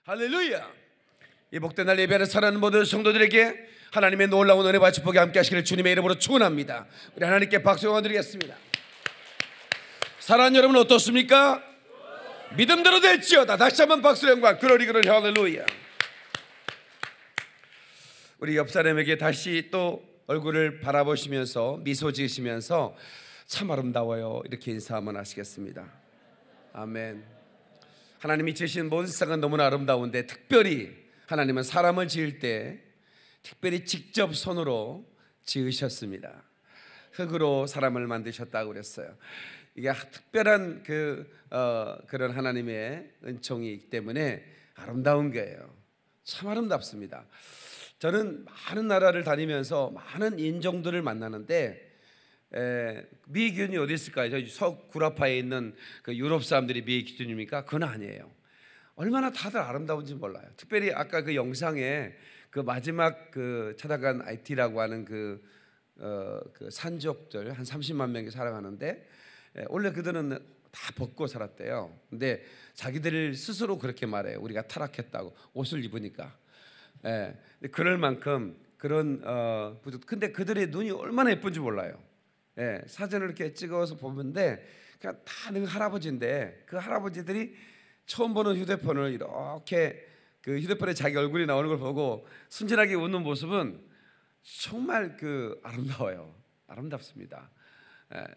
할렐루야. 이 복된 날 예배하는 사랑하는 모든 성도들에게 하나님의 놀라운 은혜와 축복이 함께 하시기를 주님의 이름으로 축원합니다. 우리 하나님께 박수 영광 드리겠습니다. 사랑하는 여러분 어떻습니까? 믿음대로 될지어다. 다시 한번 박수 영광. 그러리 할렐루야. 우리 옆 사람에게 다시 또 얼굴을 바라보시면서 미소 지으시면서 참 아름다워요 이렇게 인사 한번 하시겠습니다. 아멘. 하나님이 지으신 모든 세상은 너무나 아름다운데 특별히 하나님은 사람을 지을 때 특별히 직접 손으로 지으셨습니다. 흙으로 사람을 만드셨다고 그랬어요. 이게 특별한 그런 하나님의 은총이기 때문에 아름다운 거예요. 참 아름답습니다. 저는 많은 나라를 다니면서 많은 인종들을 만나는데 미의 기준이 어디 있을까요? 저희 서구라파에 있는 그 유럽 사람들이 미의 기준입니까? 그건 아니에요. 얼마나 다들 아름다운지 몰라요. 특별히 아까 그 영상에 그 마지막 그 찾아간 IT라고 하는 그 산족들 한 30만 명이 살아가는데 원래 그들은 다 벗고 살았대요. 근데 자기들 스스로 그렇게 말해요. 우리가 타락했다고 옷을 입으니까. 그럴 만큼 그런 근데 그들의 눈이 얼마나 예쁜지 몰라요. 사진을 이렇게 찍어서 보는데 그냥 다 늙은 할아버지인데 그 할아버지들이 처음 보는 휴대폰을 이렇게 그 휴대폰에 자기 얼굴이 나오는 걸 보고 순진하게 웃는 모습은 정말 아름다워요. 아름답습니다.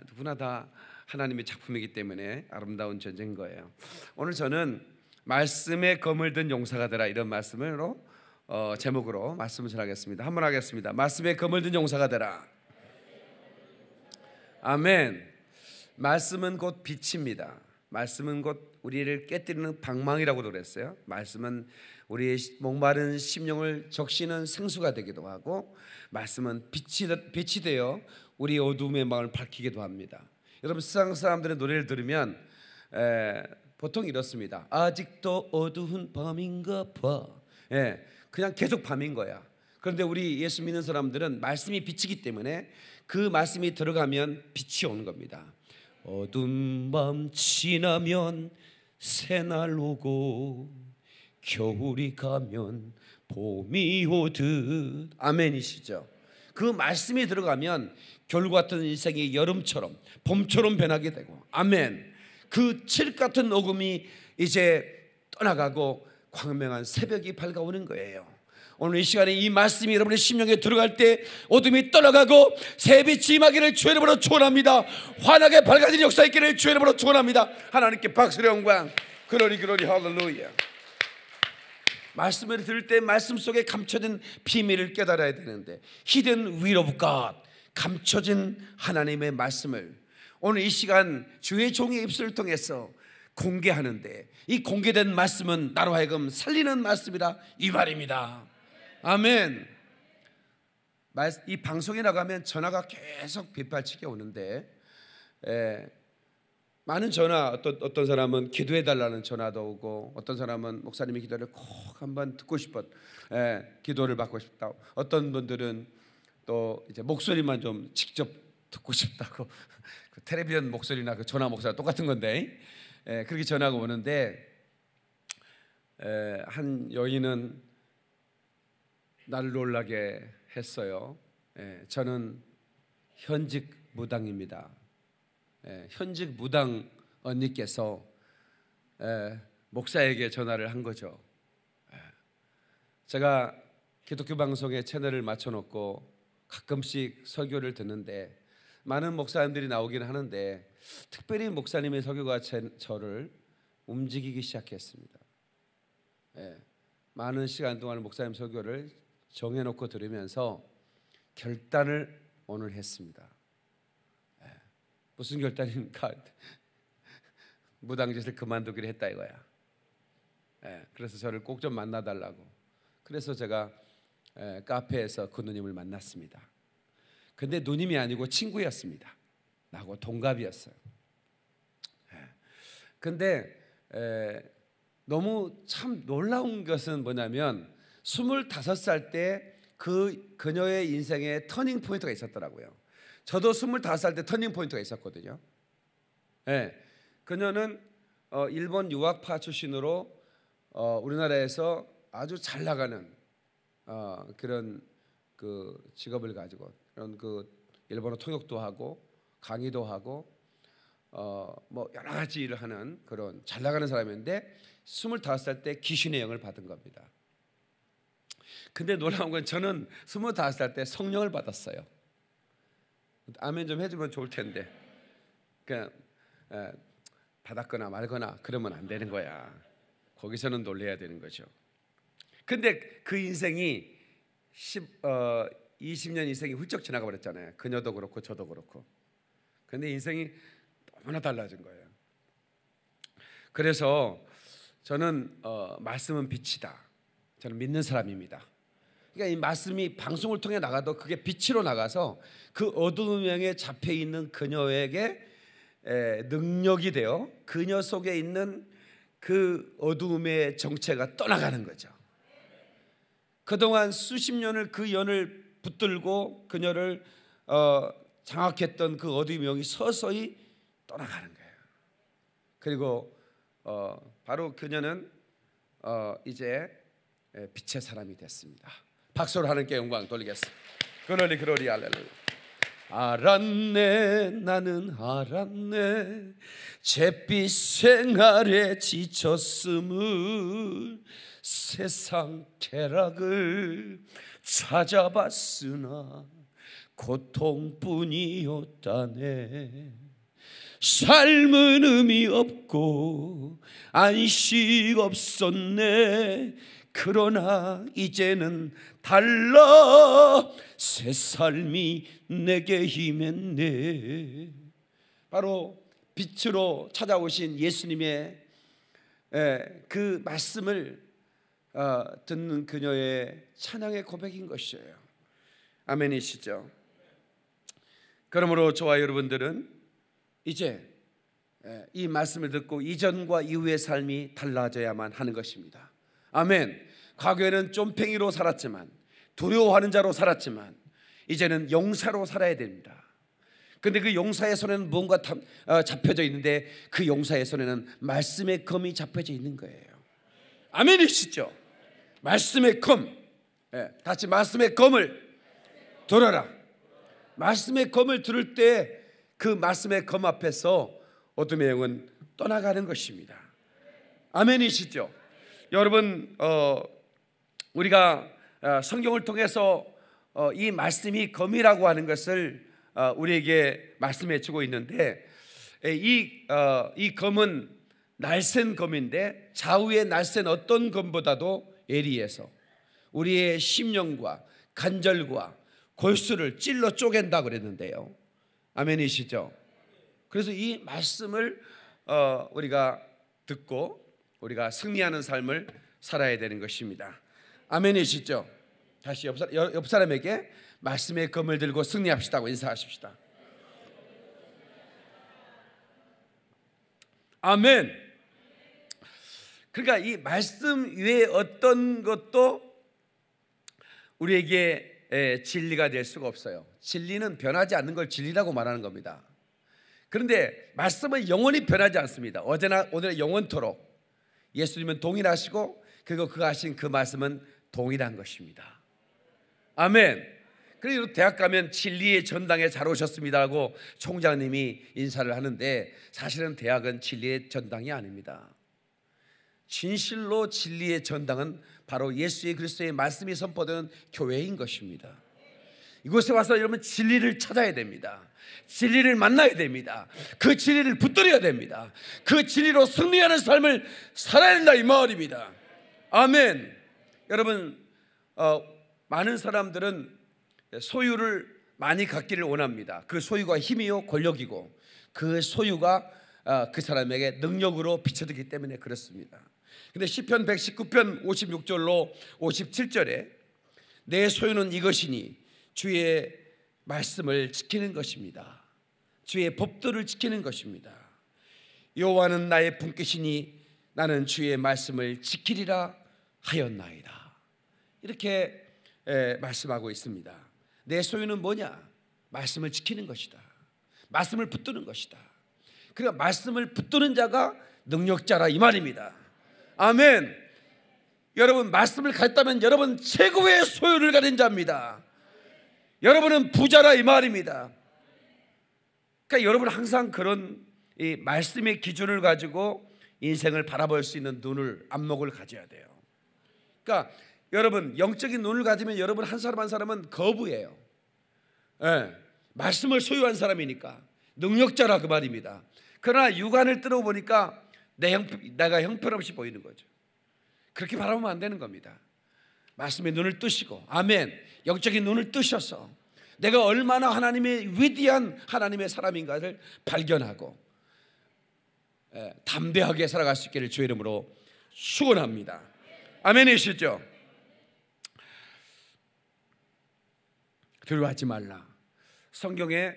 누구나 다 하나님의 작품이기 때문에 아름다운 존재인 거예요. 오늘 저는 말씀에 검을 든 용사가 되라 이런 말씀으로 제목으로 말씀을 전하겠습니다. 한번 하겠습니다. 말씀에 검을 든 용사가 되라. 아멘. 말씀은 곧 빛입니다. 말씀은 곧 우리를 깨뜨리는 방망이라고도 그랬어요. 말씀은 우리의 목마른 심령을 적시는 생수가 되기도 하고 말씀은 빛이 되어 우리 어두움의 마음을 밝히기도 합니다. 여러분 세상 사람들의 노래를 들으면 보통 이렇습니다. 아직도 어두운 밤인가 봐. 그냥 계속 밤인 거야. 그런데 우리 예수 믿는 사람들은 말씀이 빛이기 때문에 그 말씀이 들어가면 빛이 오는 겁니다. 어두운 밤 지나면 새날 오고 겨울이 가면 봄이 오듯. 아멘이시죠? 그 말씀이 들어가면 겨울 같은 인생이 여름처럼 봄처럼 변하게 되고 아멘. 그 칠 같은 어둠이 이제 떠나가고 광명한 새벽이 밝아오는 거예요. 오늘 이 시간에 이 말씀이 여러분의 심령에 들어갈 때 어둠이 떠나가고 새빛이 임하기를 주의 이름으로 축원합니다. 환하게 밝아진 역사 있기를 주의 이름으로 축원합니다. 하나님께 박수의 영광. 그러리 할렐루야. 말씀을 들을 때 말씀 속에 감춰진 비밀을 깨달아야 되는데 Hidden will of God, 감춰진 하나님의 말씀을 오늘 이 시간 주의 종의 입술을 통해서 공개하는데 이 공개된 말씀은 나로 하여금 살리는 말씀이라 이 말입니다. 아멘. 이 방송에 나가면 전화가 계속 빗발치게 오는데 많은 전화, 어떤 사람은 기도해달라는 전화도 오고 어떤 사람은 목사님의 기도를 꼭 한번 듣고 싶어 기도를 받고 싶다. 어떤 분들은 또 이제 목소리만 좀 직접 듣고 싶다고 그 텔레비전 목소리나 그 전화 목소리가 똑같은 건데 그렇게 전화가 오는데 한 여인은 나를 놀라게 했어요. 저는 현직 무당입니다. 현직 무당 언니께서 목사에게 전화를 한 거죠. 제가 기독교 방송에 채널을 맞춰놓고 가끔씩 설교를 듣는데 많은 목사님들이 나오긴 하는데 특별히 목사님의 설교가 저를 움직이기 시작했습니다. 많은 시간 동안 목사님 설교를 정해놓고 들으면서 결단을 오늘 했습니다. 무슨 결단입니까? 무당짓을 그만두기로 했다 이거야. 그래서 저를 꼭 좀 만나달라고. 그래서 제가 카페에서 그 누님을 만났습니다. 근데 누님이 아니고 친구였습니다. 나하고 동갑이었어요. 근데 너무 참 놀라운 것은 뭐냐면 25살 때 그녀의 인생에 터닝 포인트가 있었더라고요. 저도 25살 때 터닝 포인트가 있었거든요. 그녀는 일본 유학파 출신으로 우리나라에서 아주 잘 나가는 그런 그 직업을 가지고 그런 그 일본어 통역도 하고 강의도 하고 뭐 여러 가지 일을 하는 그런 잘 나가는 사람인데 25살 때 귀신의 영을 받은 겁니다. 근데 놀라운 건 저는 25살 때 성령을 받았어요. 아멘 좀 해주면 좋을 텐데 그냥 받았거나 말거나 그러면 안 되는 거야. 거기서는 놀래야 되는 거죠. 근데 그 인생이 20년 인생이 훌쩍 지나가 버렸잖아요. 그녀도 그렇고 저도 그렇고. 근데 인생이 너무나 달라진 거예요. 그래서 저는 말씀은 빛이다. 저는 믿는 사람입니다. 그러니까 이 말씀이 방송을 통해 나가도 그게 빛으로 나가서 그 어두움에 잡혀 있는 그녀에게 능력이 되어 그녀 속에 있는 그 어두움의 정체가 떠나가는 거죠. 그동안 수십 년을 그 연을 붙들고 그녀를 장악했던 그 어두움의 영이 서서히 떠나가는 거예요. 그리고 바로 그녀는 이제 빛의 사람이 됐습니다. 박수로 하나님께 영광 돌리겠습니다. 그러리 그러리 할렐루야. 알았네 나는 알았네 잿빛 생활에 지쳤음을 세상 쾌락을 찾아봤으나 고통뿐이었다네. 삶은 의미 없고 안식 없었네. 그러나 이제는 달라 새 삶이 내게 임했네. 바로 빛으로 찾아오신 예수님의 그 말씀을 듣는 그녀의 찬양의 고백인 것이에요. 아멘이시죠? 그러므로 저와 여러분들은 이제 이 말씀을 듣고 이전과 이후의 삶이 달라져야만 하는 것입니다. 아멘. 과거에는 쫌팽이로 살았지만 두려워하는 자로 살았지만 이제는 용사로 살아야 됩니다. 그런데 그 용사의 손에는 뭔가 잡혀져 있는데 그 용사의 손에는 말씀의 검이 잡혀져 있는 거예요. 아멘이시죠? 말씀의 검. 다시 말씀의 검을 들어라. 말씀의 검을 들을 때 그 말씀의 검 앞에서 어둠의 영은 떠나가는 것입니다. 아멘이시죠? 여러분 우리가 성경을 통해서 이 말씀이 검이라고 하는 것을 우리에게 말씀해 주고 있는데 이 검은 날쌘 검인데 좌우에 날쌘 어떤 검보다도 예리해서 우리의 심령과 간절과 골수를 찔러 쪼갠다 그랬는데요. 아멘이시죠? 그래서 이 말씀을 우리가 듣고 우리가 승리하는 삶을 살아야 되는 것입니다. 아멘이시죠? 다시 옆 사람에게 말씀의 검을 들고 승리합시다고 인사하십시다. 아멘. 그러니까 이 말씀 외에 어떤 것도 우리에게 진리가 될 수가 없어요. 진리는 변하지 않는 걸 진리라고 말하는 겁니다. 그런데 말씀은 영원히 변하지 않습니다. 어제나 오늘 영원토록 예수님은 동일하시고 그리고 그가 하신 그 말씀은 동일한 것입니다. 아멘. 그리고 대학 가면 진리의 전당에 잘 오셨습니다 하고 총장님이 인사를 하는데 사실은 대학은 진리의 전당이 아닙니다. 진실로 진리의 전당은 바로 예수의 그리스도의 말씀이 선포되는 교회인 것입니다. 이곳에 와서 여러분 진리를 찾아야 됩니다. 진리를 만나야 됩니다. 그 진리를 붙들어야 됩니다. 그 진리로 승리하는 삶을 살아야 된다 이 말입니다. 아멘. 여러분 많은 사람들은 소유를 많이 갖기를 원합니다. 그 소유가 힘이요 권력이고 그 소유가 그 사람에게 능력으로 비춰지기 때문에 그렇습니다. 근데 시편 119편 56절로 57절에 내 소유는 이것이니 주의 말씀을 지키는 것입니다. 주의 법도를 지키는 것입니다. 여호와는 나의 분깃이니 나는 주의 말씀을 지키리라 하였나이다. 이렇게 말씀하고 있습니다. 내 소유는 뭐냐? 말씀을 지키는 것이다. 말씀을 붙드는 것이다. 그러니까 말씀을 붙드는 자가 능력자라 이 말입니다. 아멘. 여러분 말씀을 가졌다면 여러분 최고의 소유를 가진 자입니다. 여러분은 부자라 이 말입니다. 그러니까 여러분 항상 그런 이 말씀의 기준을 가지고 인생을 바라볼 수 있는 눈을, 안목을 가져야 돼요. 그러니까 여러분 영적인 눈을 가지면 여러분 한 사람 한 사람은 거부예요. 말씀을 소유한 사람이니까 능력자라 그 말입니다. 그러나 육안을 뜯어보니까 내가 형편없이 보이는 거죠. 그렇게 바라보면 안 되는 겁니다. 말씀의 눈을 뜨시고, 아멘, 영적인 눈을 뜨셔서 내가 얼마나 하나님의 위대한 하나님의 사람인가를 발견하고 담대하게 살아갈 수 있기를 주의 이름으로 축원합니다. 아멘이시죠? 두려워하지 말라. 성경에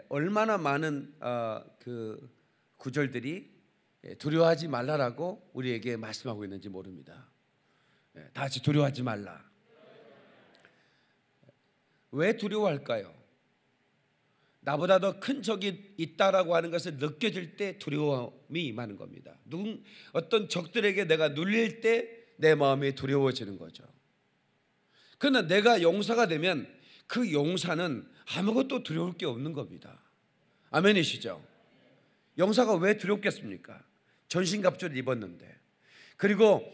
얼마나 많은 그 구절들이 두려워하지 말라라고 우리에게 말씀하고 있는지 모릅니다. 다 같이 두려워하지 말라. 왜 두려워할까요? 나보다 더 큰 적이 있다라고 하는 것을 느껴질 때 두려움이 임하는 겁니다. 어떤 적들에게 내가 눌릴 때 내 마음이 두려워지는 거죠. 그러나 내가 용사가 되면 그 용사는 아무것도 두려울 게 없는 겁니다. 아멘이시죠? 용사가 왜 두렵겠습니까? 전신갑주를 입었는데, 그리고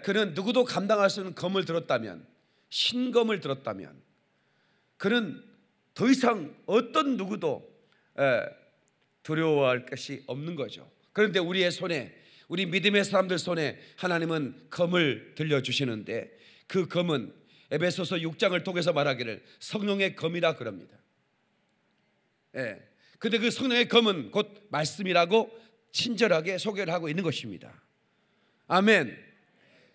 그는 누구도 감당할 수 없는 검을 들었다면, 신검을 들었다면 그는 더 이상 어떤 누구도 두려워할 것이 없는 거죠. 그런데 우리의 손에, 우리 믿음의 사람들 손에 하나님은 검을 들려주시는데, 그 검은 에베소서 6장을 통해서 말하기를 성령의 검이라 그럽니다. 근데 그 성령의 검은 곧 말씀이라고 친절하게 소개를 하고 있는 것입니다. 아멘.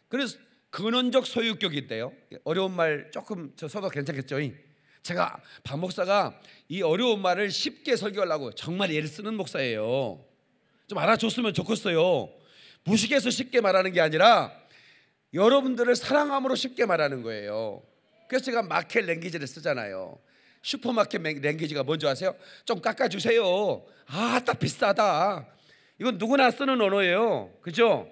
그래서 근원적 소유격인데요, 어려운 말 조금 써도 괜찮겠죠? 제가 박 목사가 이 어려운 말을 쉽게 설교하려고 정말 애를 쓰는 목사예요. 좀 알아줬으면 좋겠어요. 무식해서 쉽게 말하는 게 아니라 여러분들을 사랑함으로 쉽게 말하는 거예요. 그래서 제가 마켓 랭귀지를 쓰잖아요. 슈퍼마켓 랭귀지가 뭔지 아세요? 좀 깎아주세요. 딱 비싸다. 이건 누구나 쓰는 언어예요. 그죠?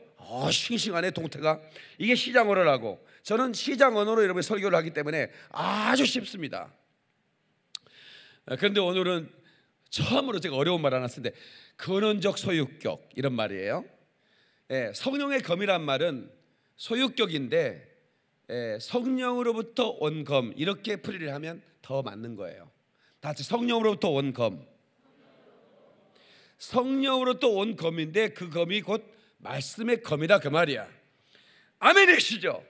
싱싱하네 동태가. 이게 시장 언어라고. 저는 시장 언어로 여러분 설교를 하기 때문에 아주 쉽습니다. 그런데 오늘은 처음으로 제가 어려운 말 하나 쓰는데, 근원적 소유격 이런 말이에요. 성령의 검이란 말은 소유격인데 성령으로부터 온 검, 이렇게 풀이를 하면 더 맞는 거예요. 다 같이 성령으로부터 온 검. 성령으로부터 온 검인데 그 검이 곧 말씀의 검이다 그 말이야. 아멘이시죠?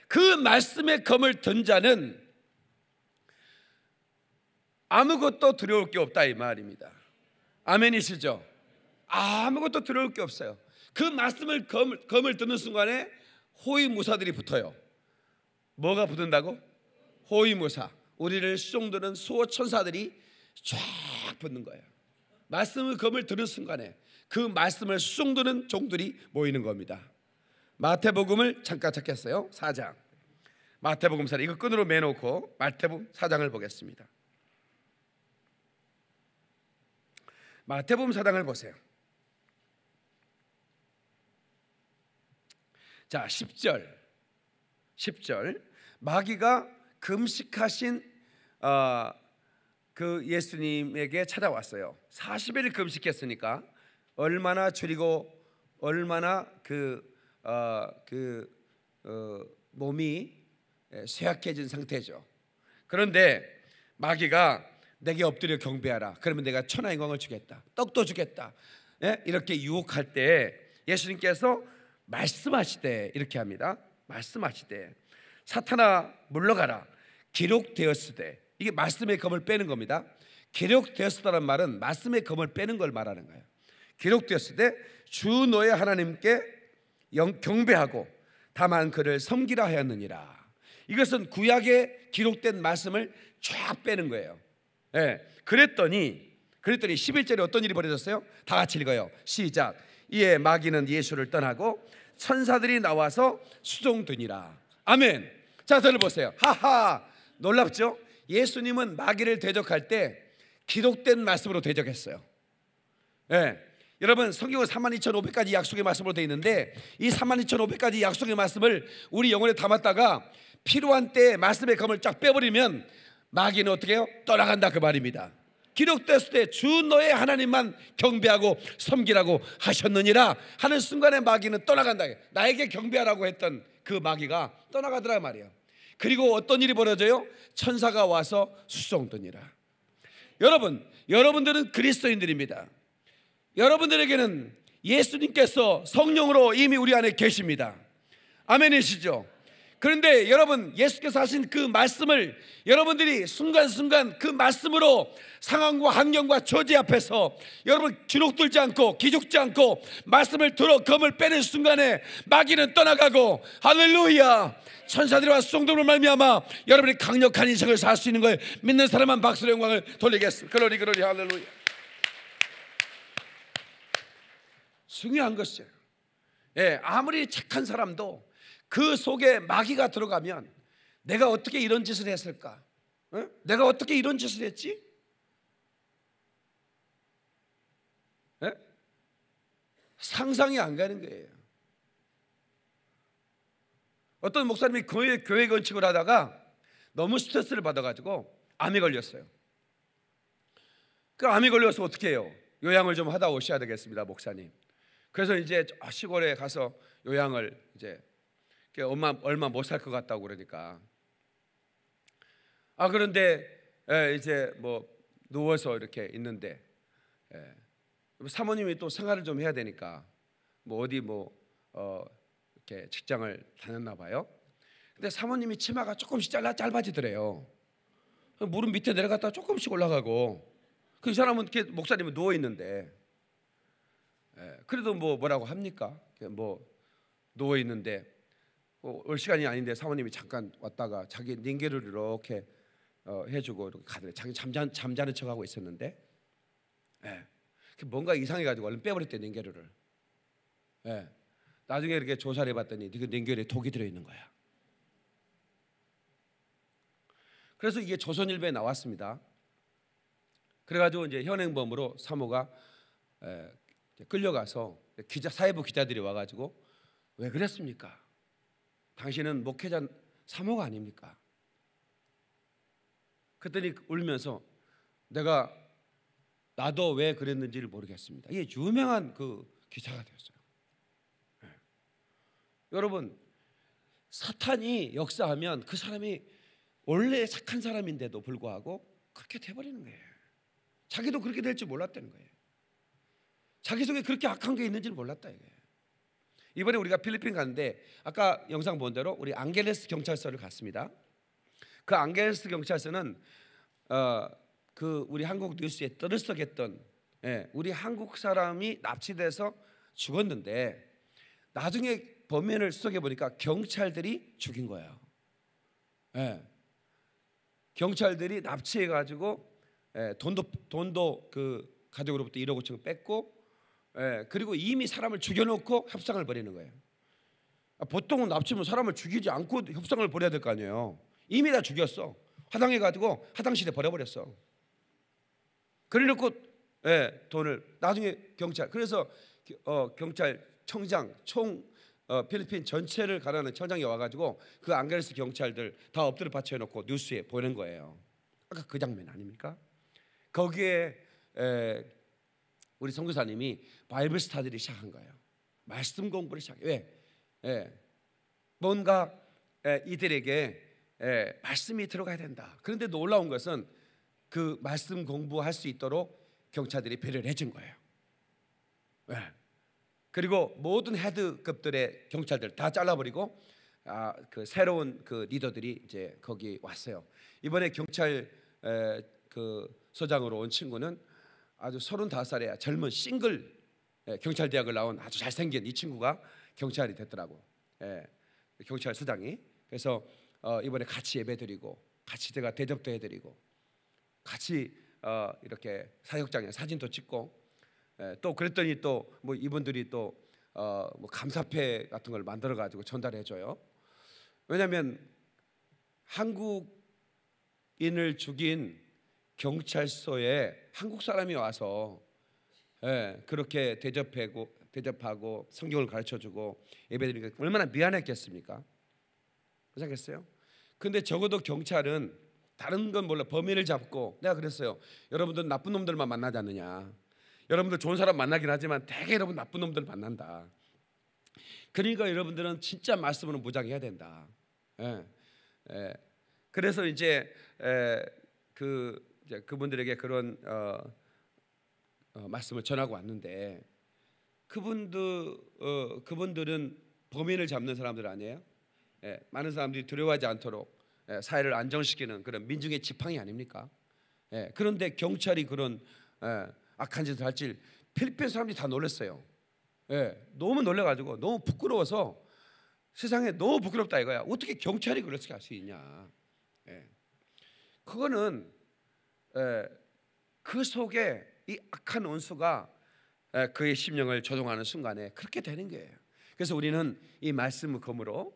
그 말씀의 검을 든 자는 아무것도 두려울 게 없다 이 말입니다. 아멘이시죠? 아무것도 두려울 게 없어요. 그 말씀을 검을 드는 순간에 호위무사들이 붙어요. 뭐가 붙는다고? 호위무사, 우리를 수종드는 수호천사들이 쫙 붙는 거예요. 말씀의 검을 드는 순간에 그 말씀을 수종드는 종들이 모이는 겁니다. 마태복음을 잠깐 찾겠어요. 4장. 마태복음 4장, 이거 끈으로 매놓고 마태복음 4장을 보겠습니다. 마태복음 4장을 보세요. 자, 10절 마귀가 금식하신 그 예수님에게 찾아왔어요. 40일 금식했으니까 얼마나 줄이고 얼마나 몸이 쇠약해진 상태죠. 그런데 마귀가 내게 엎드려 경배하라, 그러면 내가 천하 영광을 주겠다, 떡도 주겠다, 이렇게 유혹할 때 예수님께서 말씀하시되 이렇게 합니다. 말씀하시되 사탄아 물러가라, 기록되었으되. 이게 말씀의 검을 빼는 겁니다. 기록되었으다는 말은 말씀의 검을 빼는 걸 말하는 거예요. 기록되었으되 주 너의 하나님께 경배하고 다만 그를 섬기라 하였느니라. 이것은 구약에 기록된 말씀을 쫙 빼는 거예요. 그랬더니 11절에 어떤 일이 벌어졌어요? 다 같이 읽어요. 시작. 이에 마귀는 예수를 떠나고 천사들이 나와서 수종드니라. 아멘. 자, 저를 보세요. 하하, 놀랍죠? 예수님은 마귀를 대적할 때 기록된 말씀으로 대적했어요. 여러분, 성경은 32,500가지 약속의 말씀으로 되어 있는데 이 32,500가지 약속의 말씀을 우리 영혼에 담았다가 필요한 때에 말씀의 검을 쫙 빼버리면 마귀는 어떻게 해요? 떠나간다 그 말입니다. 기록됐을 때 주 너의 하나님만 경배하고 섬기라고 하셨느니라 하는 순간에 마귀는 떠나간다. 나에게 경배하라고 했던 그 마귀가 떠나가더라 말이에요. 그리고 어떤 일이 벌어져요? 천사가 와서 수송더니라. 여러분들은 그리스도인들입니다. 여러분들에게는 예수님께서 성령으로 이미 우리 안에 계십니다. 아멘이시죠? 그런데 여러분, 예수께서 하신 그 말씀을 여러분들이 순간순간 그 말씀으로 상황과 환경과 처지 앞에서 여러분 주눅들지 않고 기죽지 않고 말씀을 들어 검을 빼는 순간에 마귀는 떠나가고, 할렐루야, 천사들이 와서 수송됨을 말미암아 여러분이 강력한 인생을 살 수 있는 걸 믿는 사람만 박수로 영광을 돌리겠습니다. 글로리 글로리 할렐루야. 중요한 것이에요. 아무리 착한 사람도 그 속에 마귀가 들어가면 내가 어떻게 이런 짓을 했을까? 내가 어떻게 이런 짓을 했지? 상상이 안 가는 거예요. 어떤 목사님이 교회 건축을 하다가 너무 스트레스를 받아가지고 암이 걸렸어요. 그 암이 걸려서 어떻게 해요? 요양을 좀 하다 오셔야 되겠습니다, 목사님. 그래서 이제 시골에 가서 요양을 이제 얼마 못 살 것 같다고 그러니까, 그런데 이제 뭐 누워서 이렇게 있는데 사모님이 또 생활을 좀 해야 되니까 뭐 어디 이렇게 직장을 다녔나 봐요. 근데 사모님이 치마가 조금씩 짧아지더래요. 무릎 밑에 내려갔다가 조금씩 올라가고, 그 사람은 이렇게 목사님은 누워 있는데 그래도 뭐라고 합니까? 뭐 누워 있는데 올 시간이 아닌데 사모님이 잠깐 왔다가 자기 닌게를 이렇게 해주고 이렇게 가더래. 자기 잠자는 척하고 있었는데 뭔가 이상해가지고 얼른 빼버렸대, 닌게를. 나중에 이렇게 조사를 해봤더니 그 닌게에 독이 들어있는 거야. 그래서 이게 조선일보에 나왔습니다. 그래가지고 이제 현행범으로 사모가 끌려가서 사회부 기자들이 와가지고 왜 그랬습니까? 당신은 목회자 사모가 아닙니까? 그랬더니 울면서 나도 왜 그랬는지를 모르겠습니다. 이게 유명한 그 기사가 되었어요. 여러분, 사탄이 역사하면 그 사람이 원래 착한 사람인데도 불구하고 그렇게 돼버리는 거예요. 자기도 그렇게 될 줄 몰랐다는 거예요. 자기 속에 그렇게 악한 게 있는지를 몰랐다 이거예요. 이번에 우리가 필리핀 갔는데 아까 영상 본 대로 우리 앙겔레스 경찰서를 갔습니다. 그 앙겔레스 경찰서는 그 우리 한국 뉴스에 떠들썩했던 우리 한국 사람이 납치돼서 죽었는데 나중에 범인을 수색해 보니까 경찰들이 죽인 거예요. 경찰들이 납치해 가지고 돈도 그 가족으로부터 1억 5천 뺐고, 그리고 이미 사람을 죽여놓고 협상을 벌이는 거예요. 보통은 납치면 사람을 죽이지 않고 협상을 벌여야 될 거 아니에요. 이미 다 죽였어. 화당해가지고 화장실에 버려버렸어. 그래놓고 돈을 나중에 그래서 경찰청장 필리핀 전체를 가라는 청장이 와가지고 그 앙겔레스 경찰들 다 엎드려 받쳐놓고 뉴스에 보낸 거예요. 아까 그 장면 아닙니까? 거기에 우리 선교사님이 바이블 스타디를 시작한 거예요. 말씀 공부를 시작해요. 왜? 뭔가 이들에게 말씀이 들어가야 된다. 그런데 놀라운 것은 그 말씀 공부할 수 있도록 경찰들이 배려를 해준 거예요. 그리고 모든 헤드급들의 경찰들 다 잘라버리고 그 새로운 그 리더들이 이제 거기 왔어요. 이번에 경찰 그 소장으로 온 친구는 아주 35살의 젊은 싱글 경찰 대학을 나온 아주 잘생긴 이 친구가 경찰이 됐더라고. 경찰 소장이. 그래서 이번에 같이 예배드리고 같이 제가 대접도 해드리고 같이 이렇게 사역장에 사진도 찍고 또 그랬더니 또 뭐 이분들이 또 뭐 감사패 같은 걸 만들어 가지고 전달해 줘요. 왜냐하면 한국인을 죽인 경찰서에 한국 사람이 와서 예, 그렇게 대접하고 성경을 가르쳐주고 예배드리니까 얼마나 미안했겠습니까? 그렇겠어요? 근데 적어도 경찰은 다른 건 몰라 범인을 잡고, 내가 그랬어요. 여러분들 나쁜 놈들만 만나지 않느냐. 여러분들 좋은 사람 만나긴 하지만 대개 여러분 나쁜 놈들 만난다. 그러니까 여러분들은 진짜 말씀으로 무장해야 된다. 예, 예. 그래서 이제 그분들에게 그런 말씀을 전하고 왔는데, 그분들은 범인을 잡는 사람들 아니에요? 예, 많은 사람들이 두려워하지 않도록 사회를 안정시키는 그런 민중의 지팡이 아닙니까? 예, 그런데 경찰이 그런 악한 짓을 할지 필리핀 사람들이 다 놀랐어요. 예, 너무 놀래가지고 너무 부끄러워서, 세상에 너무 부끄럽다 이거야. 어떻게 경찰이 그렇게 할 수 있냐? 예, 그거는 그 속에 이 악한 원수가 그의 심령을 조종하는 순간에 그렇게 되는 거예요. 그래서 우리는 이 말씀을 검으로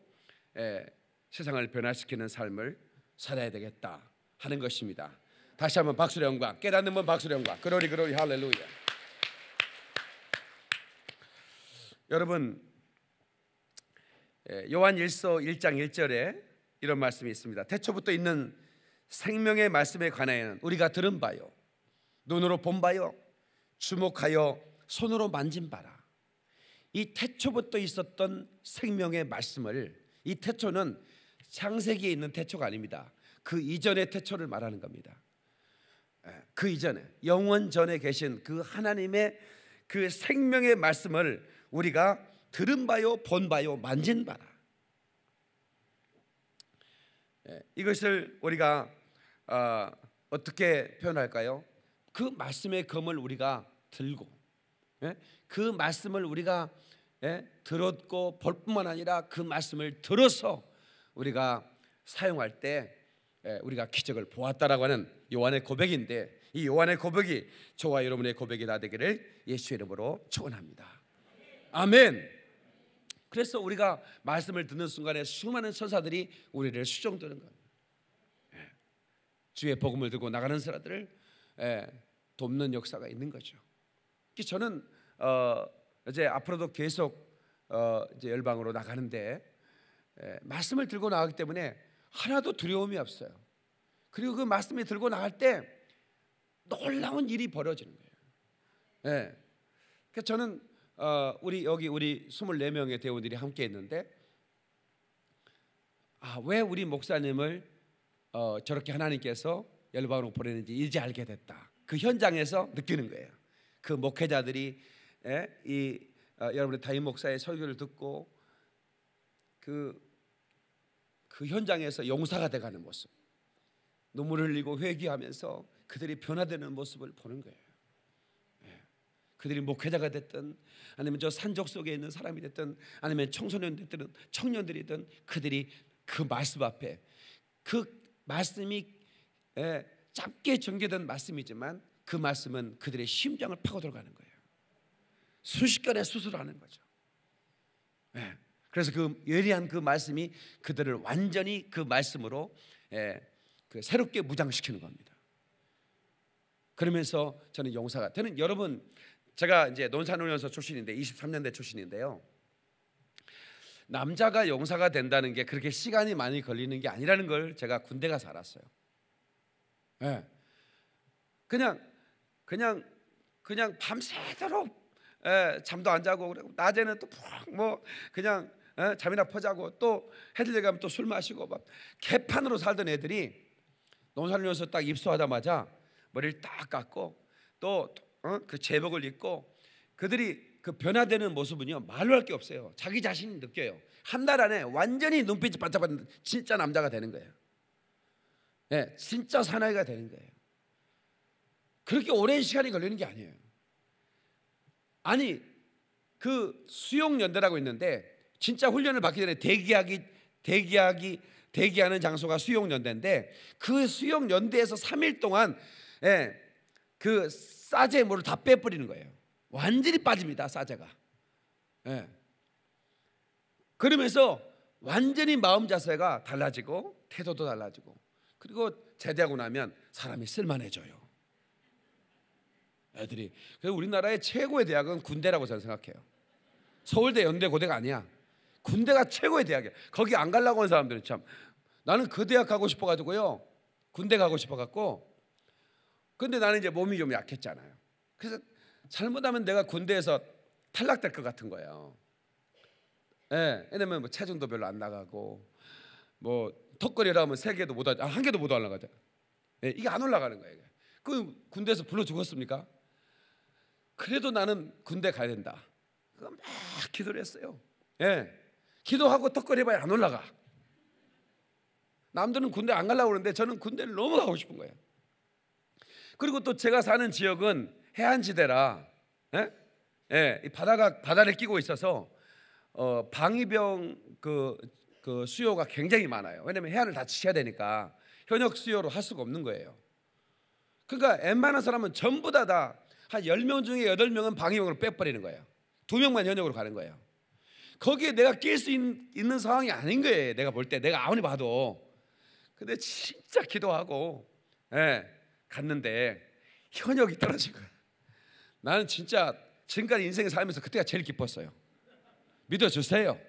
세상을 변화시키는 삶을 살아야 되겠다 하는 것입니다. 다시 한번 박수의 영광, 깨닫는 분 박수의 영광, 그로리 그로리 할렐루야. 여러분, 요한 1서 1장 1절에 이런 말씀이 있습니다. 태초부터 있는 생명의 말씀에 관하여는 우리가 들은 바요, 눈으로 본 바요, 주목하여 손으로 만진 바라. 이 태초부터 있었던 생명의 말씀을, 이 태초는 창세기에 있는 태초가 아닙니다. 그 이전의 태초를 말하는 겁니다. 그 이전에, 영원 전에 계신 그 하나님의 그 생명의 말씀을 우리가 들은 바요, 본 바요, 만진 바라. 이것을 우리가 어떻게 표현할까요? 그 말씀의 검을 우리가 들고, 그 말씀을 우리가 들었고 볼 뿐만 아니라 그 말씀을 들어서 우리가 사용할 때 우리가 기적을 보았다라고 하는 요한의 고백인데, 이 요한의 고백이 저와 여러분의 고백이 다 되기를 예수의 이름으로 축원합니다. 아멘. 그래서 우리가 말씀을 듣는 순간에 수많은 천사들이 우리를 수종드는 겁니다. 주의 복음을 들고 나가는 사람들을 돕는 역사가 있는 거죠. 저는 이제 앞으로도 계속 이제 열방으로 나가는데 말씀을 들고 나가기 때문에 하나도 두려움이 없어요. 그리고 그 말씀을 들고 나갈 때 놀라운 일이 벌어지는 거예요. 그래서 저는 우리 24명의 대원들이 함께 했는데, 왜 우리 목사님을 저렇게 하나님께서 열방으로 보내는지 이제 알게 됐다. 그 현장에서 느끼는 거예요. 그 목회자들이 여러분의 담임 목사의 설교를 듣고 그 현장에서 용사가 돼가는 모습, 눈물을 흘리고 회개하면서 그들이 변화되는 모습을 보는 거예요. 그들이 목회자가 됐든 아니면 저 산적 속에 있는 사람이 됐든 아니면 청소년들이든 청년들이든 그들이 그 말씀 앞에, 그 말씀이 짧게 전개된 말씀이지만 그 말씀은 그들의 심장을 파고 들어가는 거예요. 순식간에 수술하는 거죠. 그래서 그 예리한 그 말씀이 그들을 완전히 그 말씀으로 그 새롭게 무장시키는 겁니다. 그러면서 저는 용사가, 저는 여러분, 제가 이제 논산훈련소 출신인데 23년대 출신인데요, 남자가 용사가 된다는 게 그렇게 시간이 많이 걸리는 게 아니라는 걸 제가 군대 가서 알았어요. 그냥 밤새도록 잠도 안 자고, 그리고 낮에는 또 뭐 그냥 잠이나 퍼자고, 또 해질 때 가면 또 술 마시고 막 개판으로 살던 애들이 논산훈련소 딱 입소하자마자 머리를 딱 깎고 또 그 제복을 입고, 그들이 그 변화되는 모습은요 말로 할 게 없어요. 자기 자신이 느껴요. 한 달 안에 완전히 눈빛이 반짝반짝 진짜 남자가 되는 거예요. 진짜 사나이가 되는 거예요. 그렇게 오랜 시간이 걸리는 게 아니에요. 아니, 그 수용연대라고 있는데, 진짜 훈련을 받기 전에 대기하는 장소가 수용연대인데, 그 수용연대에서 3일 동안 그 싸제의 물을 다 빼버리는 거예요. 완전히 빠집니다, 싸제가. 그러면서 완전히 마음 자세가 달라지고 태도도 달라지고, 그리고 제대하고 나면 사람이 쓸만해져요. 애들이. 그래서 우리나라의 최고의 대학은 군대라고 저는 생각해요. 서울대, 연대, 고대가 아니야. 군대가 최고의 대학이야. 거기 안 가려고 하는 사람들은 참. 나는 그 대학 가고 싶어가지고요. 군대 가고 싶어갖고. 근데 나는 이제 몸이 좀 약했잖아요. 그래서 잘못하면 내가 군대에서 탈락될 것 같은 거예요. 예, 왜냐면 뭐 체중도 별로 안 나가고 뭐 턱걸이라 하면 3개도 못 하죠. 1개도 못 올라가죠. 예, 이게 안 올라가는 거예요. 그 군대에서 불러 죽었습니까? 그래도 나는 군대 가야 된다. 그거 막 기도를 했어요. 예, 기도하고 턱걸이 해봐야 안 올라가. 남들은 군대 안 가려고 그러는데 저는 군대를 너무 가고 싶은 거예요. 그리고 또 제가 사는 지역은 해안지대라, 예? 예, 이 바다를 끼고 있어서 방위병 그 수요가 굉장히 많아요. 왜냐하면 해안을 다 지켜야 되니까 현역 수요로 할 수가 없는 거예요. 그러니까 웬만한 사람은 전부 다 한 10명 중에 8명은 방위병으로 빼버리는 거예요. 2명만 현역으로 가는 거예요. 거기에 내가 낄 수 있는 상황이 아닌 거예요. 내가 볼 때, 내가 아무리 봐도. 근데 진짜 기도하고, 예, 갔는데 현역이 떨어진 거예요. 나는 진짜 지금까지 인생을 살면서 그때가 제일 기뻤어요. 믿어주세요.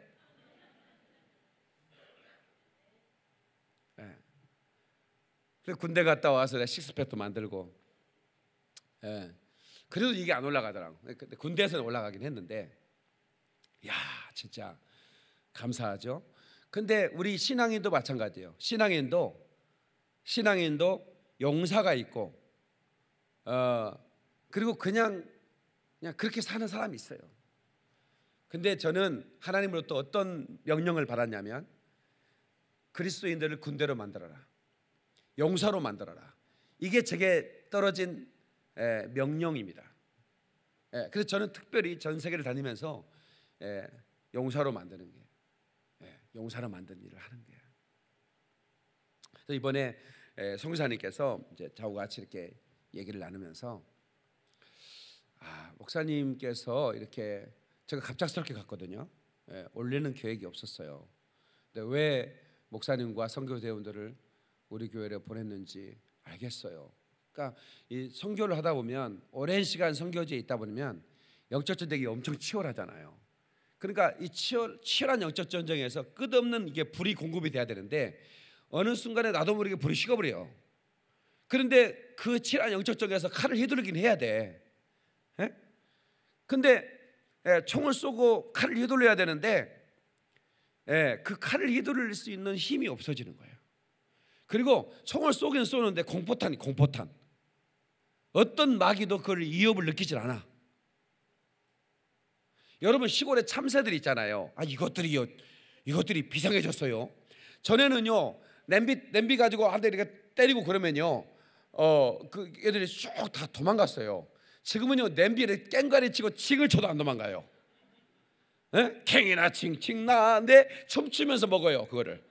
예. 그래서 군대 갔다 와서 내가 식스팩도 만들고, 예. 그래도 이게 안 올라가더라고. 근데 군대에서는 올라가긴 했는데, 야, 진짜 감사하죠. 근데 우리 신앙인도 마찬가지예요. 신앙인도 용사가 있고, 그리고 그냥 그렇게 사는 사람이 있어요. 근데 저는 하나님으로부터 어떤 명령을 받았냐면, 그리스도인들을 군대로 만들어라, 용사로 만들어라. 이게 제게 떨어진 명령입니다. 그래서 저는 특별히 전 세계를 다니면서 용사로 만드는 게, 용사로 만드는 일을 하는 거예요. 그래서 이번에 성교사님께서 이제 저하고 같이 이렇게 얘기를 나누면서, 목사님께서 이렇게, 제가 갑작스럽게 갔거든요. 올리는 계획이 없었어요. 근데 왜 목사님과 선교대원들을 우리 교회로 보냈는지 알겠어요. 그러니까 이 선교를 하다 보면 오랜 시간 선교지에 있다 보면 영적 전쟁이 엄청 치열하잖아요. 그러니까 이 치열한 영적 전쟁에서 끝없는 이게 불이 공급이 돼야 되는데 어느 순간에 나도 모르게 불이 식어버려요. 그런데 그 치열한 영적 전쟁에서 칼을 휘두르긴 해야 돼. 근데 총을 쏘고 칼을 휘둘러야 되는데 그 칼을 휘두를 수 있는 힘이 없어지는 거예요. 그리고 총을 쏘긴 쏘는데 공포탄. 어떤 마귀도 그걸 위협을 느끼질 않아. 여러분, 시골에 참새들이 있잖아요. 이것들이 비상해졌어요. 전에는요, 냄비 가지고 한 대 이렇게 때리고 그러면요, 그 애들이 쭉 다 도망갔어요. 지금은요, 냄비를 깽가리 치고 칭을 쳐도 안 도망가요. 캥이나 칭칭나인데 춤추면서 먹어요, 그거를.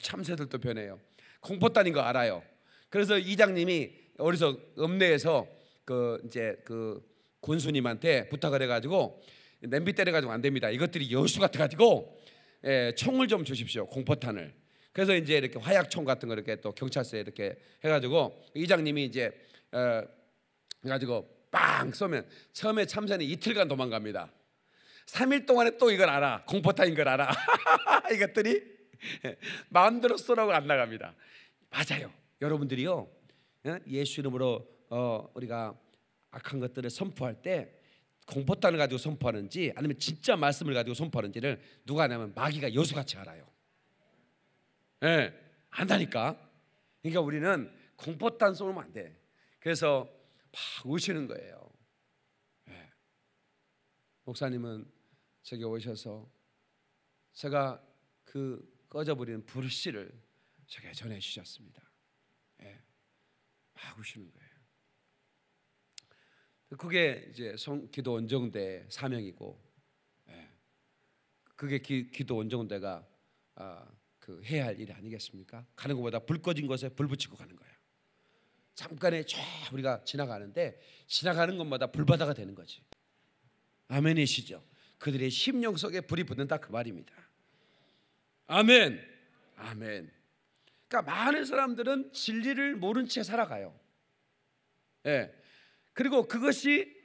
참새들도 변해요. 공포탄인 거 알아요. 그래서 이장님이 어디서 읍내에서 그 군수님한테 부탁을 해가지고, 냄비 때려가지고 안 됩니다. 이것들이 여수 같아가지고 총을 좀 주십시오, 공포탄을. 그래서 이제 이렇게 화약총 같은 거 이렇게 또 경찰서에 이렇게 해가지고 이장님이 이제 해가지고 빵 쏘면 처음에 참새는 이틀간 도망갑니다. 3일 동안에 또 이걸 알아, 공포탄인 걸 알아. 이것들이 마음대로 쏘라고 안 나갑니다. 맞아요. 여러분들이요, 예수 이름으로 우리가 악한 것들을 선포할 때 공포탄을 가지고 선포하는지 아니면 진짜 말씀을 가지고 선포하는지를 누가 하냐면 마귀가 여수같이 알아요. 안다니까. 그러니까 우리는 공포탄 쏘면 안 돼. 그래서 막 우시는 거예요. 목사님은 저기 오셔서 제가 그 꺼져버리는 불씨를 제게 전해 주셨습니다. 막 우시는 거예요. 그게 이제 기도 원정대 사명이고, 그게 기도 원정대가 그 해야 할 일이 아니겠습니까? 가는 것보다 불 꺼진 곳에 불 붙이고 가는 거예요. 잠깐에 쫙 우리가 지나가는데 지나가는 것마다 불바다가 되는 거지. 아멘이시죠? 그들의 심령 속에 불이 붙는다, 그 말입니다. 아멘. 그러니까 많은 사람들은 진리를 모른 채 살아가요. 예. 그리고 그것이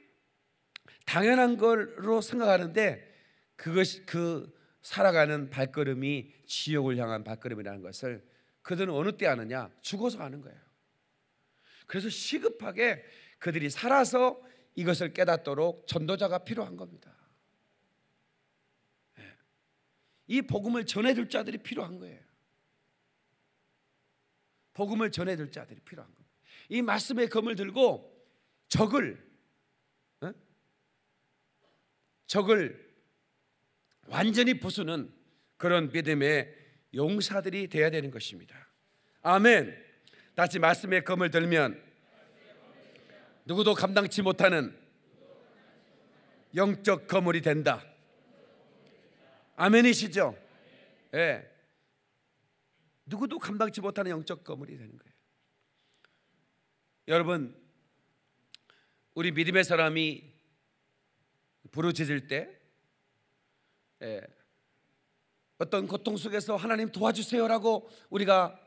당연한 걸로 생각하는데 그것이 그 살아가는 발걸음이 지옥을 향한 발걸음이라는 것을 그들은 어느 때 아느냐? 죽어서 아는 거예요. 그래서 시급하게 그들이 살아서 이것을 깨닫도록 전도자가 필요한 겁니다. 이 복음을 전해줄 자들이 필요한 거예요. 복음을 전해줄 자들이 필요한 겁니다. 이 말씀의 검을 들고 적을 완전히 부수는 그런 믿음의 용사들이 되어야 되는 것입니다. 아멘. 다시 말씀의 검을 들면 누구도 감당치 못하는 영적 거물이 된다. 아멘이시죠? 예. 누구도 감당치 못하는 영적 거물이 되는 거예요. 여러분, 우리 믿음의 사람이 부르짖을 때 어떤 고통 속에서 하나님 도와주세요라고 우리가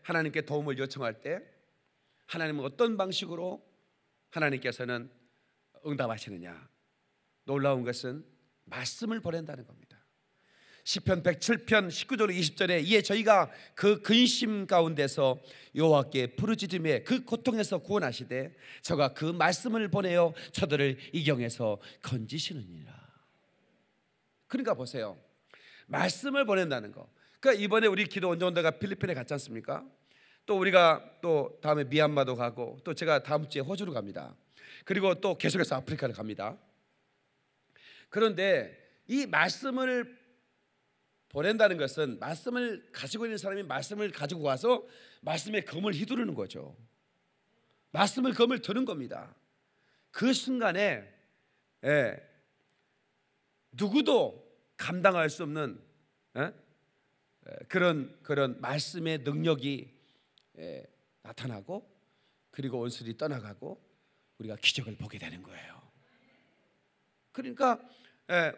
하나님께 도움을 요청할 때 하나님은 어떤 방식으로 하나님께서는 응답하시느냐? 놀라운 것은 말씀을 보낸다는 겁니다. 시편 107편 19절 20절에 이에 저희가 그 근심 가운데서 여호와께 부르짖음에 그 고통에서 구원하시되 저가 그 말씀을 보내어 저들을 이경에서 건지시느니라. 그러니까 보세요. 말씀을 보낸다는 거. 그러니까 이번에 우리 기도 원정대가 필리핀에 갔지 않습니까? 또 우리가 또 다음에 미얀마도 가고 또 제가 다음 주에 호주로 갑니다. 그리고 또 계속해서 아프리카를 갑니다. 그런데 이 말씀을 보낸다는 것은 말씀을 가지고 있는 사람이 말씀을 가지고 와서 말씀의 검을 휘두르는 거죠. 말씀을 검을 드는 겁니다. 그 순간에 누구도 감당할 수 없는 그런 말씀의 능력이 나타나고 그리고 원수들이 떠나가고 우리가 기적을 보게 되는 거예요. 그러니까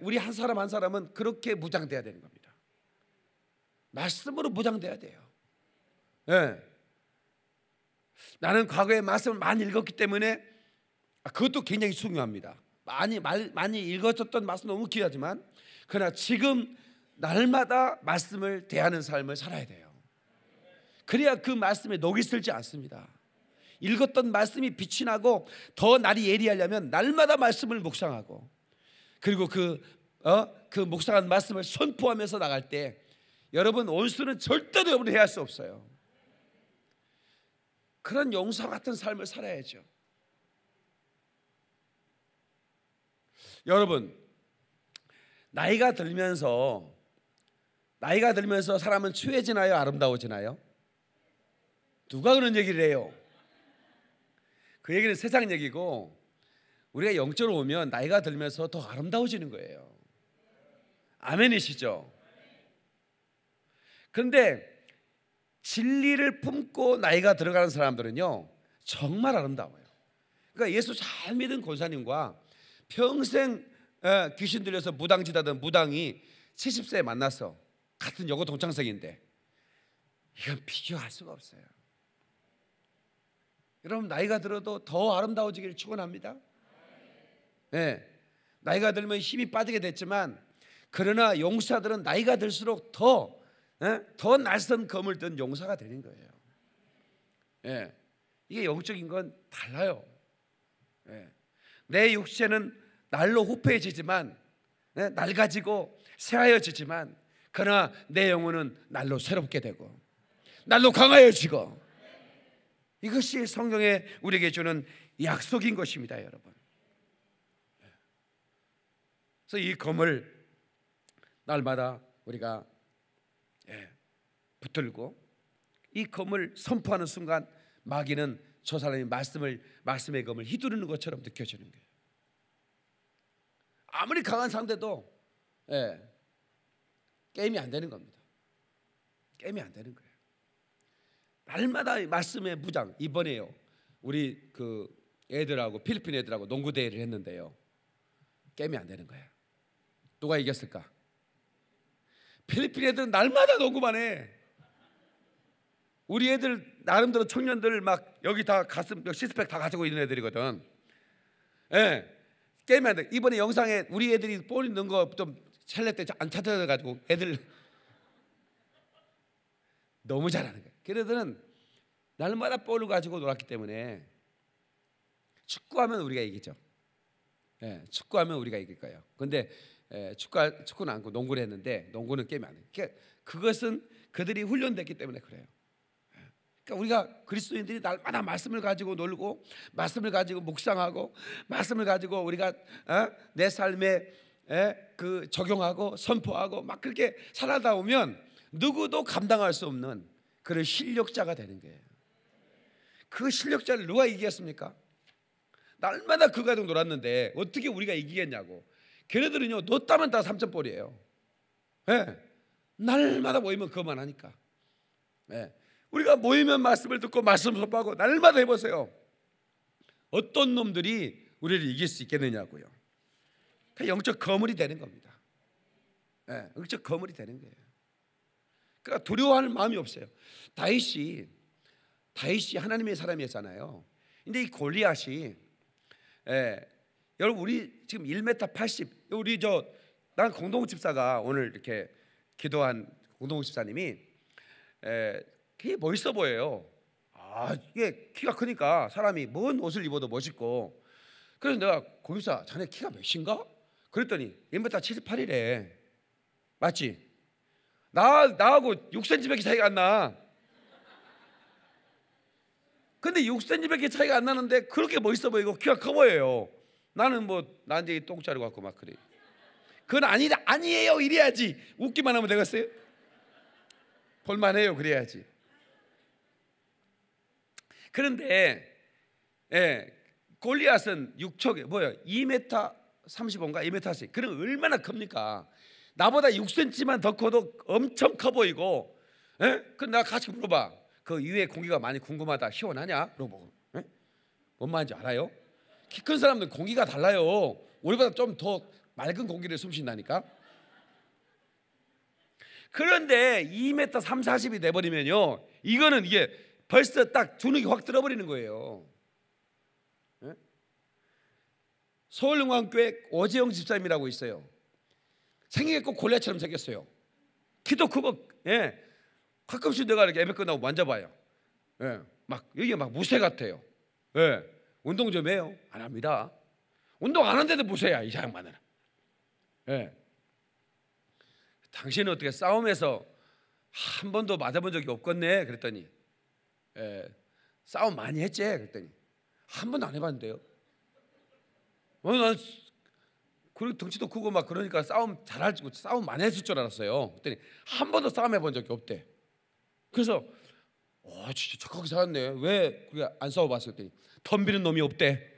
우리 한 사람 한 사람은 그렇게 무장돼야 되는 겁니다. 말씀으로 무장돼야 돼요. 나는 과거에 말씀을 많이 읽었기 때문에 그것도 굉장히 중요합니다. 많이 읽었었던 말씀 너무 귀하지만 그러나 지금 날마다 말씀을 대하는 삶을 살아야 돼요. 그래야 그 말씀에 녹이 슬지 않습니다. 읽었던 말씀이 빛이 나고 더 날이 예리하려면 날마다 말씀을 묵상하고 그리고 그 묵상한 말씀을 선포하면서 나갈 때 여러분 원수는 절대로 여러분을 해할 수 없어요. 그런 용사 같은 삶을 살아야죠. 여러분 나이가 들면서 사람은 추해지나요? 아름다워지나요? 누가 그런 얘기를 해요? 그 얘기는 세상 얘기고 우리가 영적으로 오면 나이가 들면서 더 아름다워지는 거예요. 아멘이시죠? 그런데 진리를 품고 나이가 들어가는 사람들은요 정말 아름다워요. 그러니까 예수 잘 믿은 권사님과 평생 귀신 들려서 무당짓하던 무당이 70세에 만났어. 같은 여고 동창생인데 이건 비교할 수가 없어요. 여러분 나이가 들어도 더 아름다워지기를 축원합니다. 나이가 들면 힘이 빠지게 됐지만 그러나 용사들은 나이가 들수록 더 낯선 검을 든 용사가 되는 거예요. 이게 영적인 건 달라요. 내 육체는 날로 후패해지지만 낡아지고 새하여지지만 그러나 내 영혼은 날로 새롭게 되고 날로 강하여지고 이것이 성경에 우리에게 주는 약속인 것입니다, 여러분. 그래서 이 검을 날마다 우리가 붙들고 이 검을 선포하는 순간 마귀는 저 사람이 말씀의 검을 휘두르는 것처럼 느껴지는 거예요. 아무리 강한 상대도 게임이 안 되는 겁니다. 게임이 안 되는 거예요. 날마다 말씀의 무장. 이번에요 우리 그 애들하고 필리핀 애들하고 농구 대회를 했는데요 게임이 안 되는 거예요. 누가 이겼을까? 필리핀 애들은 날마다 농구만 해. 우리 애들 나름대로 청년들 막 여기 다 가슴 시스팩 다 가지고 있는 애들이거든. 예, 게임해야 돼. 이번에 영상에 우리 애들이 볼 넣은 거 좀 셀레 때 안 찾아가지고 애들 너무 잘하는 거야. 걔네들은 날마다 볼을 가지고 놀았기 때문에 축구하면 우리가 이기죠. 예, 축구하면 우리가 이길 거예요. 근데 축구는 않고 농구를 했는데 농구는 게임이 안 해. 그러니까 그것은 그들이 훈련됐기 때문에 그래요. 그러니까 우리가 그리스도인들이 날마다 말씀을 가지고 놀고 말씀을 가지고 묵상하고 말씀을 가지고 우리가 내 삶에 그 적용하고 선포하고 막 그렇게 살아다 보면 누구도 감당할 수 없는 그런 실력자가 되는 거예요. 그 실력자를 누가 이기겠습니까? 날마다 그 가지고 놀았는데 어떻게 우리가 이기겠냐고. 걔네들은요 놓다면 다 3점볼이에요. 날마다 모이면 그것만 하니까. 우리가 모이면 말씀을 듣고 말씀 선포하고 날마다 해보세요. 어떤 놈들이 우리를 이길 수 있겠느냐고요. 영적 거물이 되는 겁니다. 영적 거물이 되는 거예요. 그러니까 두려워하는 마음이 없어요. 다윗이 하나님의 사람이었잖아요. 근데 이 골리앗이 여러분 우리 지금 1m 80 우리 난 공동욱 집사가 오늘 이렇게 기도한 공동욱 집사님이 되게 멋있어 보여요. 이게 키가 크니까 사람이 뭔 옷을 입어도 멋있고. 그래서 내가 고집사 자네 키가 몇인가? 그랬더니 1m 78이래. 맞지? 나하고 6cm밖에 차이가 안 나. 근데 6cm밖에 차이가 안 나는데 그렇게 멋있어 보이고 키가 커 보여요. 나는 뭐 난쟁이 똥자루 같고 막 그래. 그건 아니에요 이래야지. 웃기만 하면 되겠어요? 볼만해요 그래야지. 그런데 골리앗은 2m 35인가 2m 40. 그럼 얼마나 큽니까? 나보다 6cm만 더 커도 엄청 커 보이고. 그럼 내가 같이 물어봐. 그 위에 공기가 많이 궁금하다. 시원하냐? 물어보고. 뭔 말인지 알아요? 키 큰 사람들은 공기가 달라요. 우리보다 좀 더 맑은 공기를 숨쉰다니까. 그런데 2m 3, 40이 돼버리면요 이게 벌써 딱 주눅이 확 들어버리는 거예요. 서울영광교회 오재영 집사님이라고 있어요. 생긴 게 꼭 골리앗처럼 생겼어요. 키도 크고 가끔씩 내가 이렇게 예배 끝나고 만져봐요. 막 이게 막 무쇠 같아요. 운동 좀 해요. 안 합니다. 운동 안 한데도 무쇠야 이 양반은. 당신은 어떻게 싸움에서 한 번도 맞아본 적이 없겠네? 그랬더니 싸움 많이 했지? 그랬더니 한 번도 안 해봤는데요. 난 그리고 덩치도 크고 막 그러니까 싸움 잘할지 싸움 많이 했을 줄 알았어요. 그랬더니 한 번도 싸움 해본 적이 없대. 그래서 진짜 착하게 살았네. 왜 그게 안 싸워봤어? 그랬더니 덤비는 놈이 없대.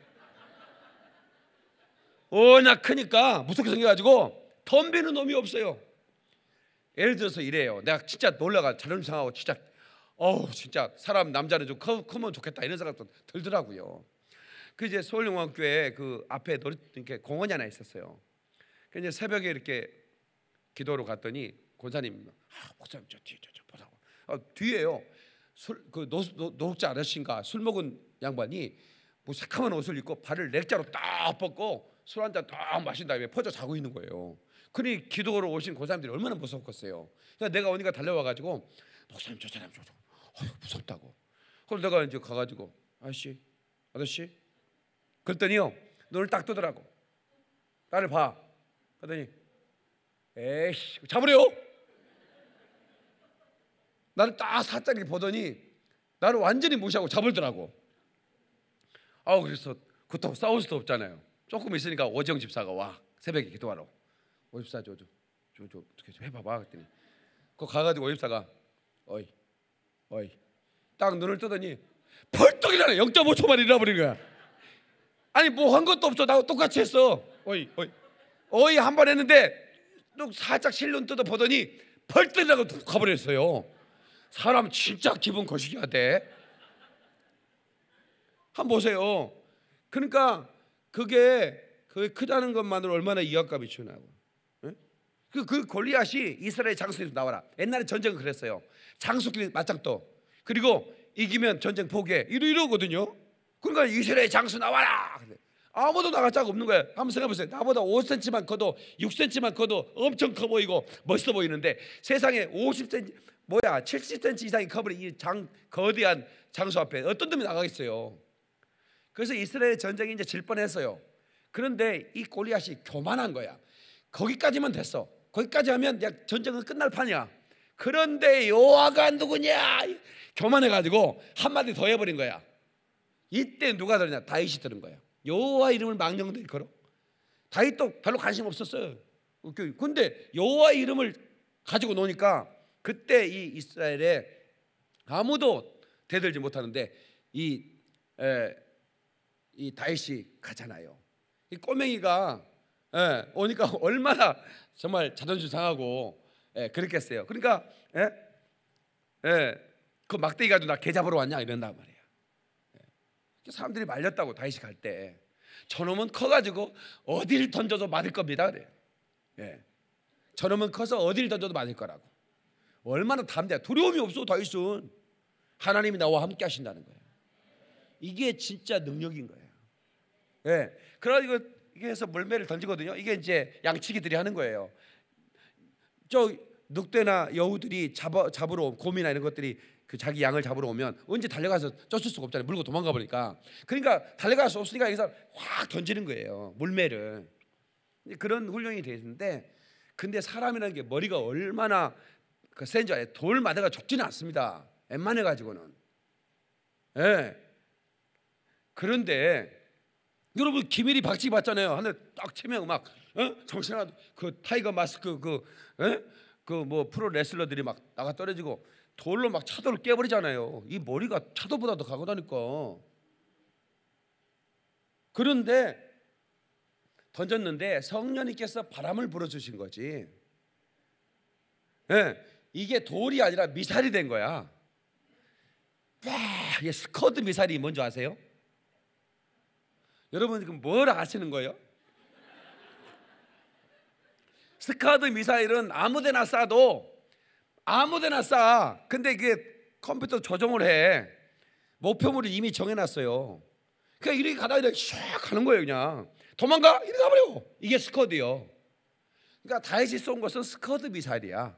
워낙 크니까 무섭게 생겨가지고 덤비는 놈이 없어요. 예를 들어서 이래요. 내가 진짜 놀라가 자존심 상하고 진짜 사람 남자는 좀 크면 좋겠다 이런 생각도 들더라고요. 그 이제 서울영광교회 그 앞에 이렇게 공원이 하나 있었어요. 그 이제 새벽에 이렇게 기도로 갔더니 권사님, 목사님 저 뒤에 저 보자고. 뒤에요. 그 노숙자 아저씨인가 술 먹은 양반이 뭐 새카만 옷을 입고 발을 렉자로 딱 뻗고 술 한 잔 딱 마신 다음에 퍼져 자고 있는 거예요. 그러니 기도로 오신 권사님들이 얼마나 무섭겠어요. 그래서 내가 오니까 달려와가지고 목사님 저 사람 무섭다고. 그래서 내가 이제 가가지고 아저씨 그랬더니요 눈을 딱 뜨더라고. 나를 봐. 그랬더니 에이씨 잡으래요. 나를 딱 살짝 이렇게 보더니 나를 완전히 무시하고 잡을더라고. 그래서 그렇다고 싸울 수도 없잖아요. 조금 있으니까 오정 집사가 와. 새벽에 기도하러. 오 집사 저 어떻게 좀 해봐봐. 그랬더니 그 가가지고 오 집사가 어이 딱 눈을 뜨더니 벌떡 일어나. 0.5초만 잃어버린 거야. 아니 뭐 한 것도 없어. 나하고 똑같이 했어. 어이 한 번 했는데 또 살짝 실눈 뜯어 보더니 벌떡 일어나고 가버렸어요. 사람 진짜 기분 거시기가 돼. 한번 보세요. 그러니까 그게 크다는 것만으로 얼마나 위압감이 주냐고. 그 골리앗이 이스라엘 장수에서 나와라. 옛날에 전쟁은 그랬어요. 장수끼리 맞짱 떠. 그리고 이기면 전쟁 포기해. 이러거든요. 그러니까 이스라엘 장수 나와라. 아무도 나갈 자가 없는 거예요. 한번 생각해보세요. 나보다 5cm만 커도 6cm만 커도 엄청 커 보이고 멋있어 보이는데 세상에 50cm 70cm 이상이 커버린 이 거대한 장수 앞에 어떤 놈이 나가겠어요. 그래서 이스라엘 전쟁이 이제 질 뻔했어요. 그런데 이 골리앗이 교만한 거야. 거기까지만 됐어. 거기까지 하면 전쟁은 끝날 판이야. 그런데 여호와가 누구냐? 교만해가지고 한마디 더 해버린 거야. 이때 누가 들었냐? 다윗이 들은 거야. 여호와 이름을 망령되이 걸어. 다윗도 별로 관심 없었어요. 근데 여호와 이름을 가지고 노니까 그때 이 이스라엘에 아무도 대들지 못하는데 이 다윗이 가잖아요. 이 꼬맹이가 오니까 얼마나 정말 자존심 상하고 그랬겠어요. 그러니까 그 막대기 가지고 나 개 잡으러 왔냐 이런단 말이에요. 사람들이 말렸다고 다윗이 갈 때 저놈은 커가지고 어디를 던져도 맞을 겁니다. 그래요. 저놈은 커서 어디를 던져도 맞을 거라고. 얼마나 담대해. 두려움이 없어. 다윗은 하나님이 나와 함께 하신다는 거예요. 이게 진짜 능력인 거예요. 그래가지고 이게 해서 물매를 던지거든요. 이게 이제 양치기들이 하는 거예요. 저 늑대나 여우들이 잡으러 곰이나 이런 것들이 그 자기 양을 잡으러 오면 언제 달려가서 쫓을 수가 없잖아요. 물고 도망가 버리니까. 그러니까 달려갈 수 없으니까 여기서 확 던지는 거예요. 물매를. 그런 훈련이 돼 있는데, 근데 사람이라는 게 머리가 얼마나 센 줄 알아요? 돌 맞아가 죽지는 않습니다. 웬만해 가지고는. 그런데 여러분 김일이 박치기 봤잖아요. 하늘 딱 치면 막 정신아 그 타이거 마스크 그 뭐 프로 레슬러들이 막 나가 떨어지고 돌로 막 차도를 깨버리잖아요. 이 머리가 차도보다 더 강하다니까. 그런데 던졌는데 성령님께서 바람을 불어주신 거지. 이게 돌이 아니라 미사일이 된 거야. 이게 스커드 미사일이 뭔지 아세요? 여러분 지금 뭘 아시는 거예요? 스카드 미사일은 아무데나 쏴도 아무데나 쏴. 근데 이게 컴퓨터 조정을 해. 목표물을 이미 정해놨어요. 그냥 이렇게 가다가 이렇게 샥 가는 거예요. 그냥 도망가? 이렇게 가버려. 이게 스커드요. 그러니까 다윗이 쏜 것은 스커드 미사일이야.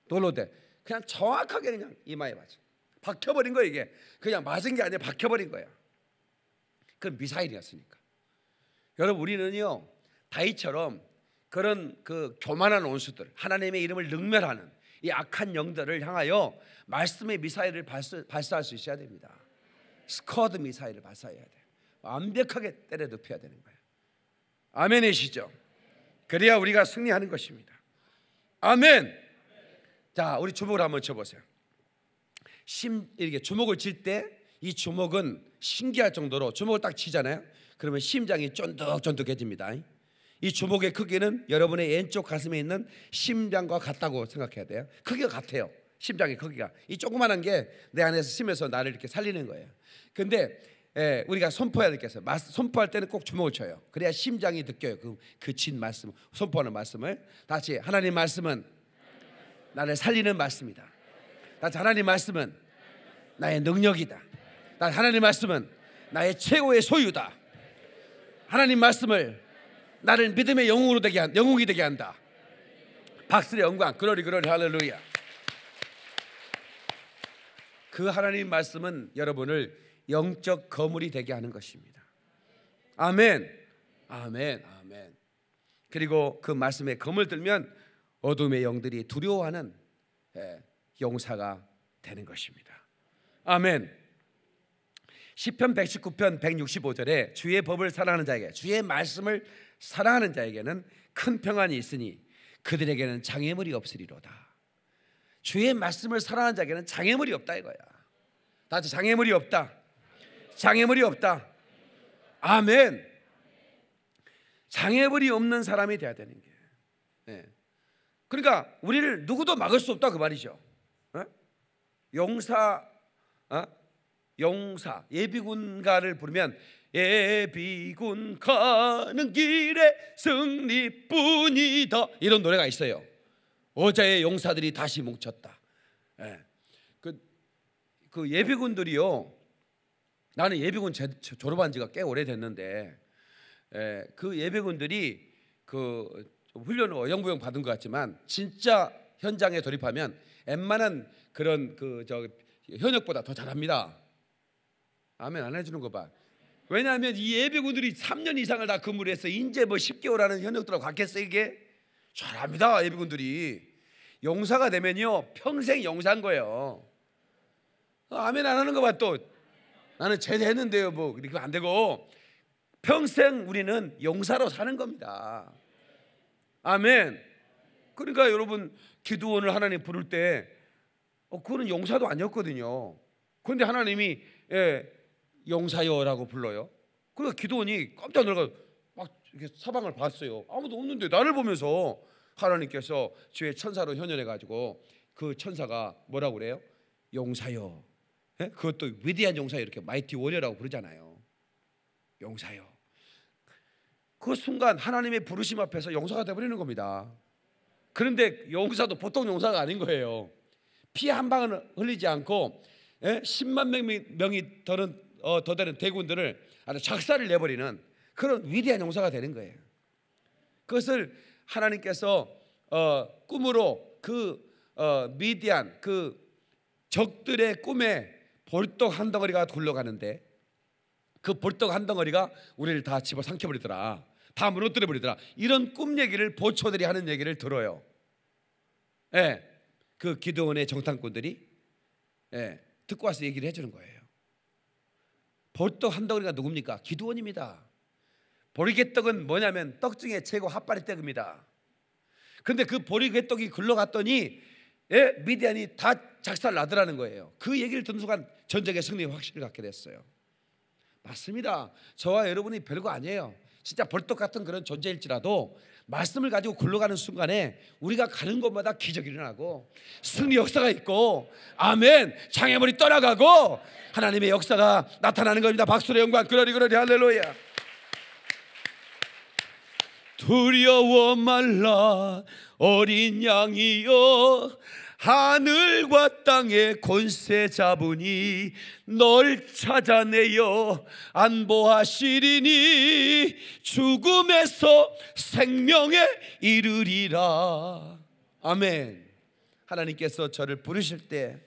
돌로 돼. 그냥 정확하게 그냥 이마에 맞아. 박혀버린 거예요. 이게 그냥 맞은 게 아니라 박혀버린 거야. 그건 미사일이었으니까. 여러분 우리는요 다윗처럼 그런 그 교만한 원수들, 하나님의 이름을 능멸하는 이 악한 영들을 향하여 말씀의 미사일을 발사할 수 있어야 됩니다. 스쿼드 미사일을 발사해야 돼요. 완벽하게 때려 눕혀야 되는 거예요. 아멘이시죠? 그래야 우리가 승리하는 것입니다. 아멘. 자, 우리 주먹을 한번 쳐보세요. 이렇게 주먹을 칠 때 이 주먹은 신기할 정도로 주먹을 딱 치잖아요. 그러면 심장이 쫀득쫀득해집니다. 이 주먹의 크기는 여러분의 왼쪽 가슴에 있는 심장과 같다고 생각해야 돼요. 크기가 같아요. 심장의 크기가. 이 조그만한 게 내 안에서 심해서 나를 이렇게 살리는 거예요. 근데 우리가 선포해야 되겠어요. 선포할 때는 꼭 주먹을 쳐요. 그래야 심장이 느껴요. 그 친 말씀, 선포하는 말씀을. 다시 하나님 말씀은 나를 살리는 말씀이다. 다시 하나님 말씀은 나의 능력이다. 다시 하나님 말씀은 나의 최고의 소유다. 하나님 말씀을 나를 믿음의 영웅이 되게 한다. 박수의 영광. 그러리 할렐루야. 그 하나님 말씀은 여러분을 영적 거물이 되게 하는 것입니다. 아멘. 아멘. 아멘. 그리고 그 말씀에 검을 들면 어둠의 영들이 두려워하는 용사가 되는 것입니다. 아멘. 시편 119편 165절에 주의 법을 사랑하는 자에게, 주의 말씀을 사랑하는 자에게는 큰 평안이 있으니 그들에게는 장애물이 없으리로다. 주의 말씀을 사랑하는 자에게는 장애물이 없다 이거야. 다시 장애물이 없다. 장애물이 없다. 아멘. 장애물이 없는 사람이 돼야 되는 게. 그러니까 우리를 누구도 막을 수 없다 그 말이죠. 용사 예비군가를 부르면 예비군 가는 길에 승리뿐이다 이런 노래가 있어요. 어제의 용사들이 다시 뭉쳤다. 그 예비군들이요. 나는 예비군 졸업한 지가 꽤 오래됐는데, 그 예비군들이 그 훈련을 어영부영 받은 것 같지만 진짜 현장에 돌입하면 웬만한 그런 현역보다 더 잘합니다. 아멘 안 해주는 거 봐. 왜냐하면 이 예비군들이 3년 이상을 다 근무를 해서 이제 뭐 10개월 하는 현역들하고 같겠어. 이게 잘합니다. 예비군들이 용사가 되면요 평생 용사인 거예요. 아멘 안 하는 거 봐. 또 나는 제대했는데요 뭐 이렇게 안 되고 평생 우리는 용사로 사는 겁니다. 아멘. 그러니까 여러분 기드온을 하나님 부를 때 그거는 용사도 아니었거든요. 그런데 하나님이 용사여라고 불러요. 그러니까 기드온이 깜짝 놀라서 막 이렇게 사방을 봤어요. 아무도 없는데 나를 보면서 하나님께서 주의 천사로 현현해 가지고 그 천사가 뭐라고 그래요? 용사여. 그것도 위대한 용사여 이렇게 마이티 워리어라고 부르잖아요. 용사여. 그 순간 하나님의 부르심 앞에서 용사가 되어버리는 겁니다. 그런데 용사도 보통 용사가 아닌 거예요. 피 한 방울 흘리지 않고 10만 명이 더 되는 대군들을 아주 작사를 내버리는 그런 위대한 용사가 되는 거예요. 그것을 하나님께서 꿈으로 미디안 그 적들의 꿈에 볼떡 한 덩어리가 굴러가는데 그 볼떡 한 덩어리가 우리를 다 집어 삼켜버리더라. 다 무너뜨려버리더라. 이런 꿈 얘기를 보초들이 하는 얘기를 들어요. 그 기드온의 정탐꾼들이 듣고 와서 얘기를 해주는 거예요. 볼떡 한 덩어리가 누굽니까? 기드온입니다. 보리개떡은 뭐냐면 떡 중에 최고 핫바리떡입니다. 그런데 그 보리개떡이 굴러갔더니 미디안이 다 작살 나더라는 거예요. 그 얘기를 듣는 순간 전쟁의 승리에 확신을 갖게 됐어요. 맞습니다. 저와 여러분이 별거 아니에요. 진짜 벌떡 같은 그런 존재일지라도 말씀을 가지고 굴러가는 순간에 우리가 가는 곳마다 기적이 일어나고 승리 역사가 있고 아멘 장애물이 떠나가고 하나님의 역사가 나타나는 겁니다. 박수로 영광. 그러리 할렐루야. 두려워 말라 어린 양이여 하늘과 땅의 권세 잡으니 널 찾아내어 안보하시리니 죽음에서 생명에 이르리라. 아멘. 하나님께서 저를 부르실 때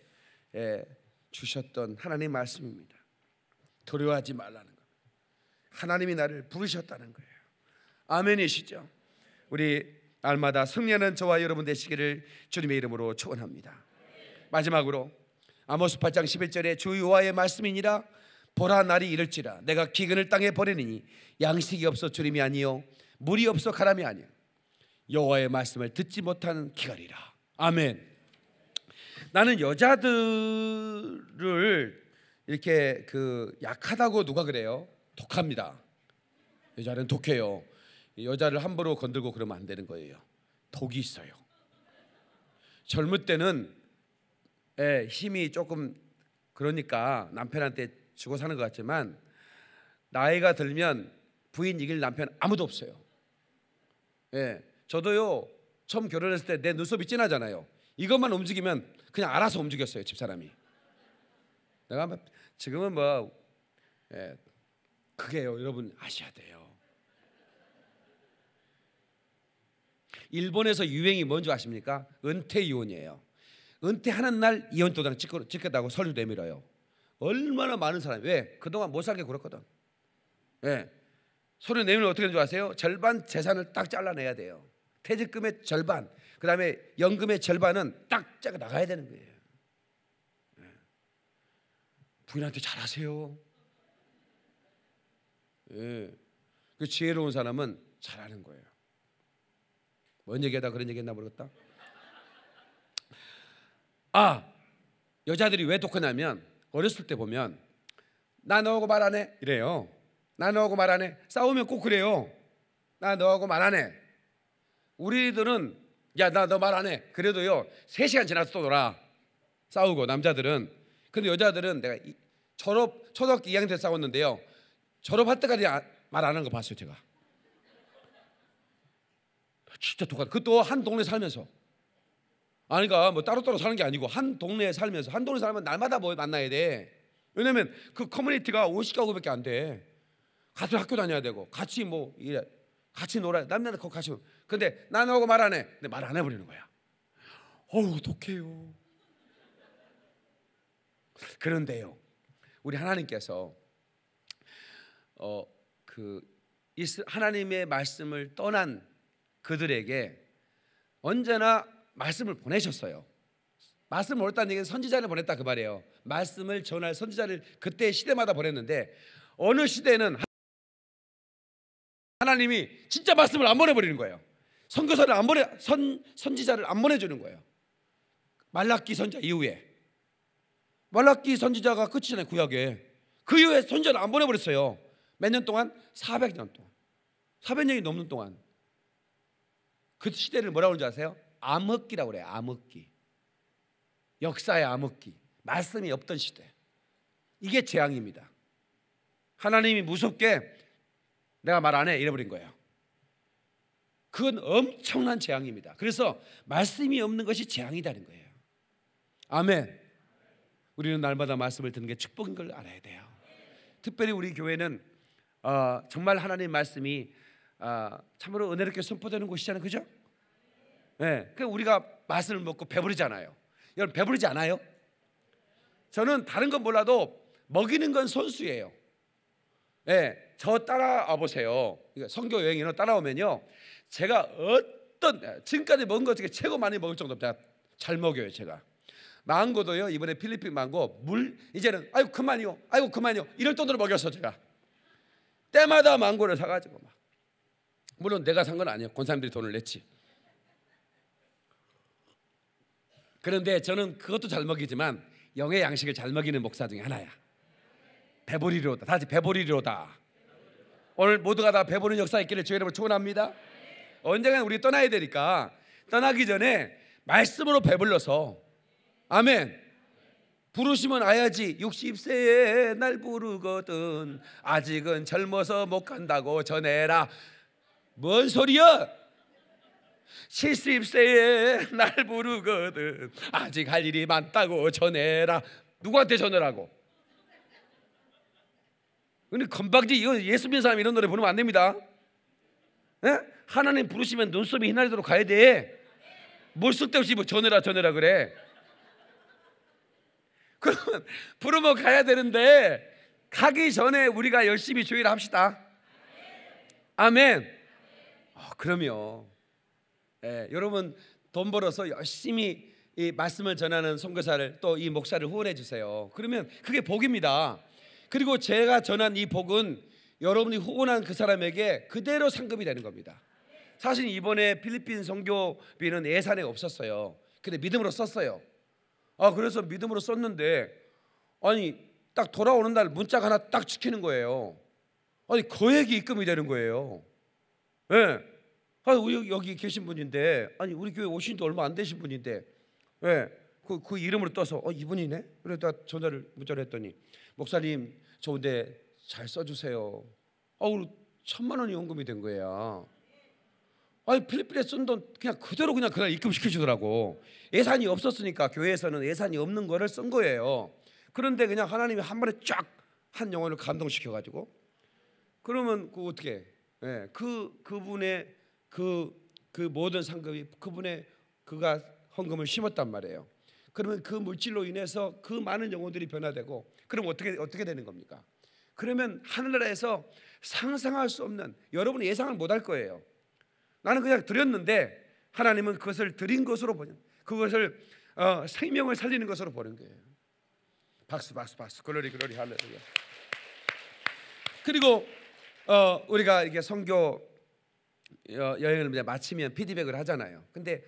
주셨던 하나님의 말씀입니다. 두려워하지 말라는 겁니다. 하나님이 나를 부르셨다는 거예요. 아멘이시죠? 우리 날마다 승리하는 저와 여러분 되시기를 주님의 이름으로 축원합니다. 마지막으로 아모스 8장 11절에 주 여호와의 말씀이니라 보라 날이 이를지라 내가 기근을 땅에 보내니 양식이 없어 주림이 아니요 물이 없어 가람이 아니요 여호와의 말씀을 듣지 못하는 기갈이라. 아멘. 나는 여자들을 이렇게 약하다고 누가 그래요? 독합니다. 여자는 독해요. 여자를 함부로 건들고 그러면 안 되는 거예요. 독이 있어요. 젊을 때는 힘이 조금 그러니까 남편한테 주고 사는 것 같지만 나이가 들면 부인 이길 남편 아무도 없어요. 저도요 처음 결혼했을 때 내 눈썹이 진하잖아요. 이것만 움직이면 그냥 알아서 움직였어요 집사람이. 내가 지금은 그게요 여러분 아셔야 돼요. 일본에서 유행이 뭔지 아십니까? 은퇴 이혼이에요. 은퇴하는 날 이혼 도장 찍겠다고 서류 내밀어요. 얼마나 많은 사람이 왜? 그동안 못 살게 굴었거든. 서류 내밀면 어떻게 되는 줄 아세요? 절반 재산을 딱 잘라내야 돼요. 퇴직금의 절반, 그 다음에 연금의 절반은 딱 짜가 나가야 되는 거예요. 부인한테 잘하세요. 그 지혜로운 사람은 잘하는 거예요. 뭔 얘기하다 그런 얘기했나 모르겠다. 여자들이 왜 독하냐면 어렸을 때 보면 나 너하고 말 안 해 이래요. 나 너하고 말 안 해. 싸우면 꼭 그래요. 나 너하고 말 안 해. 우리들은 야 나 너 말 안 해. 그래도요 3시간 지나서 또 놀아. 싸우고 남자들은. 근데 여자들은 내가 초등학교 2학년 때 싸웠는데요. 졸업할 때까지 말 안 하는 거 봤어요 제가. 진짜 독하다. 그것도 한 동네 살면서 아니까 뭐 따로따로 사는 게 아니고 한 동네에 살면서 한 동네 살면 날마다 뭐 만나야 돼. 왜냐면 그 커뮤니티가 50가구밖에 안 돼. 같이 학교 다녀야 되고 같이 뭐 이래 같이 놀아야 남자들 거기 같이. 근데 나하고 말 안 해. 근데 말 안 해버리는 거야. 어우 독해요. 그런데요, 우리 하나님께서 하나님의 말씀을 떠난 그들에게 언제나 말씀을 보내셨어요. 말씀을 보냈다는 얘기는 선지자를 보냈다 그 말이에요. 말씀을 전할 선지자를 그때 시대마다 보냈는데 어느 시대는 하나님이 진짜 말씀을 안 보내버리는 거예요. 선교사를 안 보내, 선지자를 안 보내주는 거예요. 말라기 선지자 이후에. 말라기 선지자가 끝이잖아요, 구약에. 그 이후에 선지자를 안 보내버렸어요. 몇 년 동안? 400년 동안. 400년이 넘는 동안. 그 시대를 뭐라고 하는지 아세요? 암흑기라고 그래요. 암흑기. 역사의 암흑기. 말씀이 없던 시대. 이게 재앙입니다. 하나님이 무섭게 내가 말 안 해 이래버린 거예요. 그건 엄청난 재앙입니다. 그래서 말씀이 없는 것이 재앙이라는 거예요. 아멘. 우리는 날마다 말씀을 듣는 게 축복인 걸 알아야 돼요. 특별히 우리 교회는 정말 하나님 말씀이 참으로 은혜롭게 선포되는 곳이잖아요, 그죠? 네, 그 우리가 맛을 먹고 배부르잖아요. 여러분 배부르지 않아요? 저는 다른 건 몰라도 먹이는 건 선수예요. 네, 저 따라와 보세요. 선교 여행이나 따라오면요, 제가 어떤 지금까지 먹은 것 중에 최고 많이 먹을 정도 제가 잘 먹여요. 제가 망고도요, 이번에 필리핀 망고 물 이제는 아이고 그만이요, 아이고 그만이요 이럴 정도로 먹였어. 제가 때마다 망고를 사가지고 막, 물론 내가 산 건 아니에요. 권사님들이 돈을 냈지. 그런데 저는 그것도 잘 먹이지만 영의 양식을 잘 먹이는 목사 중에 하나야. 배부리로다. 다시 배부리로다. 오늘 모두가 다 배부른 역사 있기를 주의 이름으로 축원합니다. 언젠가 우리 떠나야 되니까 떠나기 전에 말씀으로 배불러서, 아멘. 부르시면 아야지. 60세에 날 부르거든 아직은 젊어서 못 간다고 전해라. 뭔 소리야? 70세에 날 부르거든 아직 할 일이 많다고 전해라. 누구한테 전하라고? 근데 건방지 이거 예수 믿는 사람이 이런 노래 부르면 안 됩니다. 에? 하나님 부르시면 눈썹이 휘날리도록 가야 돼. 뭘 쓸데없이 뭐 전해라 그래. 그러면 부르면 가야 되는데 가기 전에 우리가 열심히 주의를 합시다. 아멘. 그럼요. 여러분 돈 벌어서 열심히 이 말씀을 전하는 선교사를 또 이 목사를 후원해 주세요. 그러면 그게 복입니다. 그리고 제가 전한 이 복은 여러분이 후원한 그 사람에게 그대로 상급이 되는 겁니다. 사실 이번에 필리핀 선교비는 예산에 없었어요. 근데 믿음으로 썼어요. 그래서 믿음으로 썼는데 아니 딱 돌아오는 날 문자가 하나 딱 찍히는 거예요. 아니 거액이 입금이 되는 거예요. 예. 우리 여기 계신 분인데, 아니 우리 교회 오신 지 얼마 안 되신 분인데, 예. 그 이름으로 떠서 이분이네. 그래서 문자를 했더니 목사님 좋은데 잘 써주세요. 1,000만 원이 연금이 된 거예요. 아니 필리핀에 쓴 돈 그냥 그대로 그냥 그날 입금시켜 주더라고. 예산이 없었으니까 교회에서는 예산이 없는 거를 쓴 거예요. 그런데 그냥 하나님이 한 번에 쫙 한 영혼을 감동시켜 가지고, 그러면 그 어떻게? 예, 그분의 그 모든 상급이 그가 헌금을 심었단 말이에요. 그러면 그 물질로 인해서 그 많은 영혼들이 변화되고, 그럼 어떻게 되는 겁니까? 그러면 하늘나라에서 상상할 수 없는, 여러분이 예상을 못할 거예요. 나는 그냥 드렸는데 하나님은 그것을 드린 것으로 보는, 그것을 생명을 살리는 것으로 보는 거예요. 박수 글로리 할렐루야. 그리고 우리가 이게 선교 여행을 마치면 피드백을 하잖아요. 근데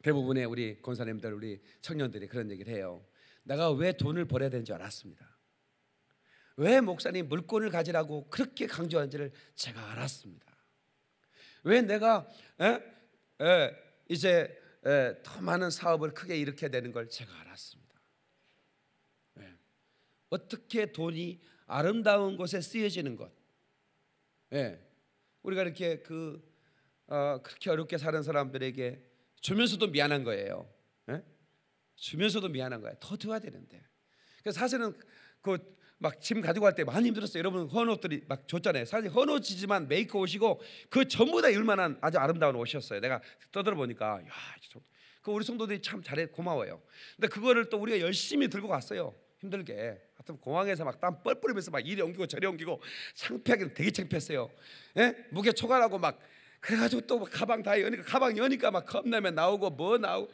대부분의 우리 권사님들, 우리 청년들이 그런 얘기를 해요. 내가 왜 돈을 벌어야 되는 줄 알았습니다. 왜 목사님 물건을 가지라고 그렇게 강조하는지를 제가 알았습니다. 왜 내가 이제 더 많은 사업을 크게 일으켜야 되는 걸 제가 알았습니다. 어떻게 돈이 아름다운 곳에 쓰여지는 것. 우리가 이렇게 그렇게 어렵게 사는 사람들에게 주면서도 미안한 거예요. 예? 주면서도 미안한 거야. 더 줘야 되는데. 그래서 사실은 그 막 짐 가지고 갈 때 많이 힘들었어요. 여러분 헌옷들이 막 줬잖아요. 사실 헌옷이지만 메이커 옷이고 그 전부 다 얼마나 아주 아름다운 옷이었어요. 내가 떠들어 보니까 야, 그 우리 성도들이 참 잘해 고마워요. 근데 그거를 또 우리가 열심히 들고 갔어요. 힘들게. 하여튼 공항에서 막 땀 뻘뻘 흘리면서 막 이리 옮기고 저리 옮기고 창피하기는 되게 창피했어요. 예? 무게 초과하고 막 그래가지고 또 가방 다 여니까 가방 여니까 막 컵라면 나오고 뭐 나오고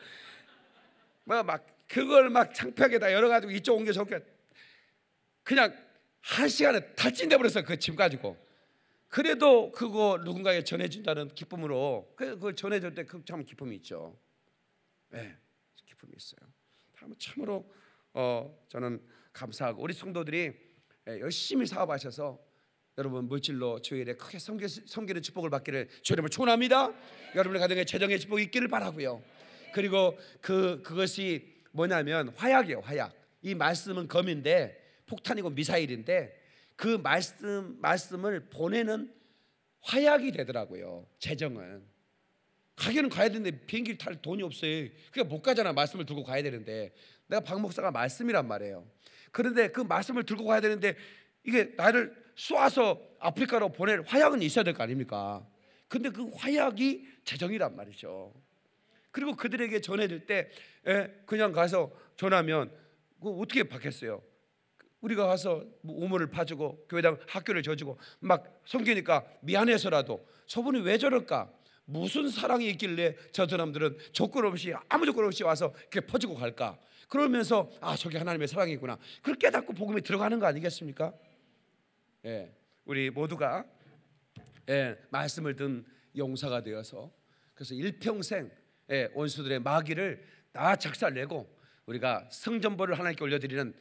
막 그걸 막 창피하게 다 열어가지고 이쪽 옮겨 저쪽 그냥 한 시간에 탈진돼 버렸어요. 그 짐 가지고. 그래도 그거 누군가에게 전해준다는 기쁨으로 그걸 전해줄 때 그 참 기쁨이 있죠. 네, 기쁨이 있어요. 참으로 저는 감사하고 우리 성도들이 열심히 사업하셔서 여러분 물질로 주일에 크게 섬기는 축복을 받기를 주 여러분 축원합니다. 여러분의 가정에 재정의 축복이 있기를 바라고요. 그리고 그것이 뭐냐면 화약이에요. 화약. 이 말씀은 검인데 폭탄이고 미사일인데 그 말씀을 보내는 화약이 되더라고요. 재정은 가기는 가야 되는데 비행기를 탈 돈이 없어요. 그러니까 못 가잖아. 말씀을 들고 가야 되는데 내가 박 목사가 말씀이란 말이에요. 그런데 그 말씀을 들고 가야 되는데 이게 나를 쏘아서 아프리카로 보낼 화약은 있어야 될 거 아닙니까? 근데 그 화약이 재정이란 말이죠. 그리고 그들에게 전해질 때 그냥 가서 전하면 그거 어떻게 받겠어요? 우리가 가서 우물을 파주고 교회당 학교를 져주고 막 섬기니까 미안해서라도 저분이 왜 저럴까? 무슨 사랑이 있길래 저 사람들은 조건 없이 아무 조건 없이 와서 이렇게 퍼주고 갈까? 그러면서 아 저게 하나님의 사랑이구나. 그걸 깨닫고 복음이 들어가는 거 아니겠습니까? 예, 우리 모두가 말씀을 듣는 용사가 되어서 그래서 일평생 원수들의 마귀를 다 작살내고 우리가 성전보를 하나님께 올려드리는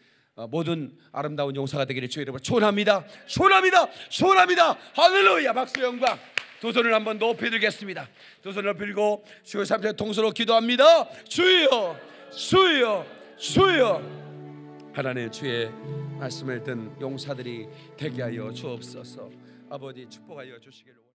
모든 아름다운 용사가 되기를 주의 이름으로 축원합니다. 축원합니다. 축원합니다. 할렐루야. 박수 영광. 두 손을 한번 높이 들겠습니다. 두 손을 들고 주여 삼세 통수로 기도합니다. 주여 주여 주여. 하나님 주의 말씀을 듣는 용사들이 되게 하여 주옵소서. 아버지 축복하여 주시기를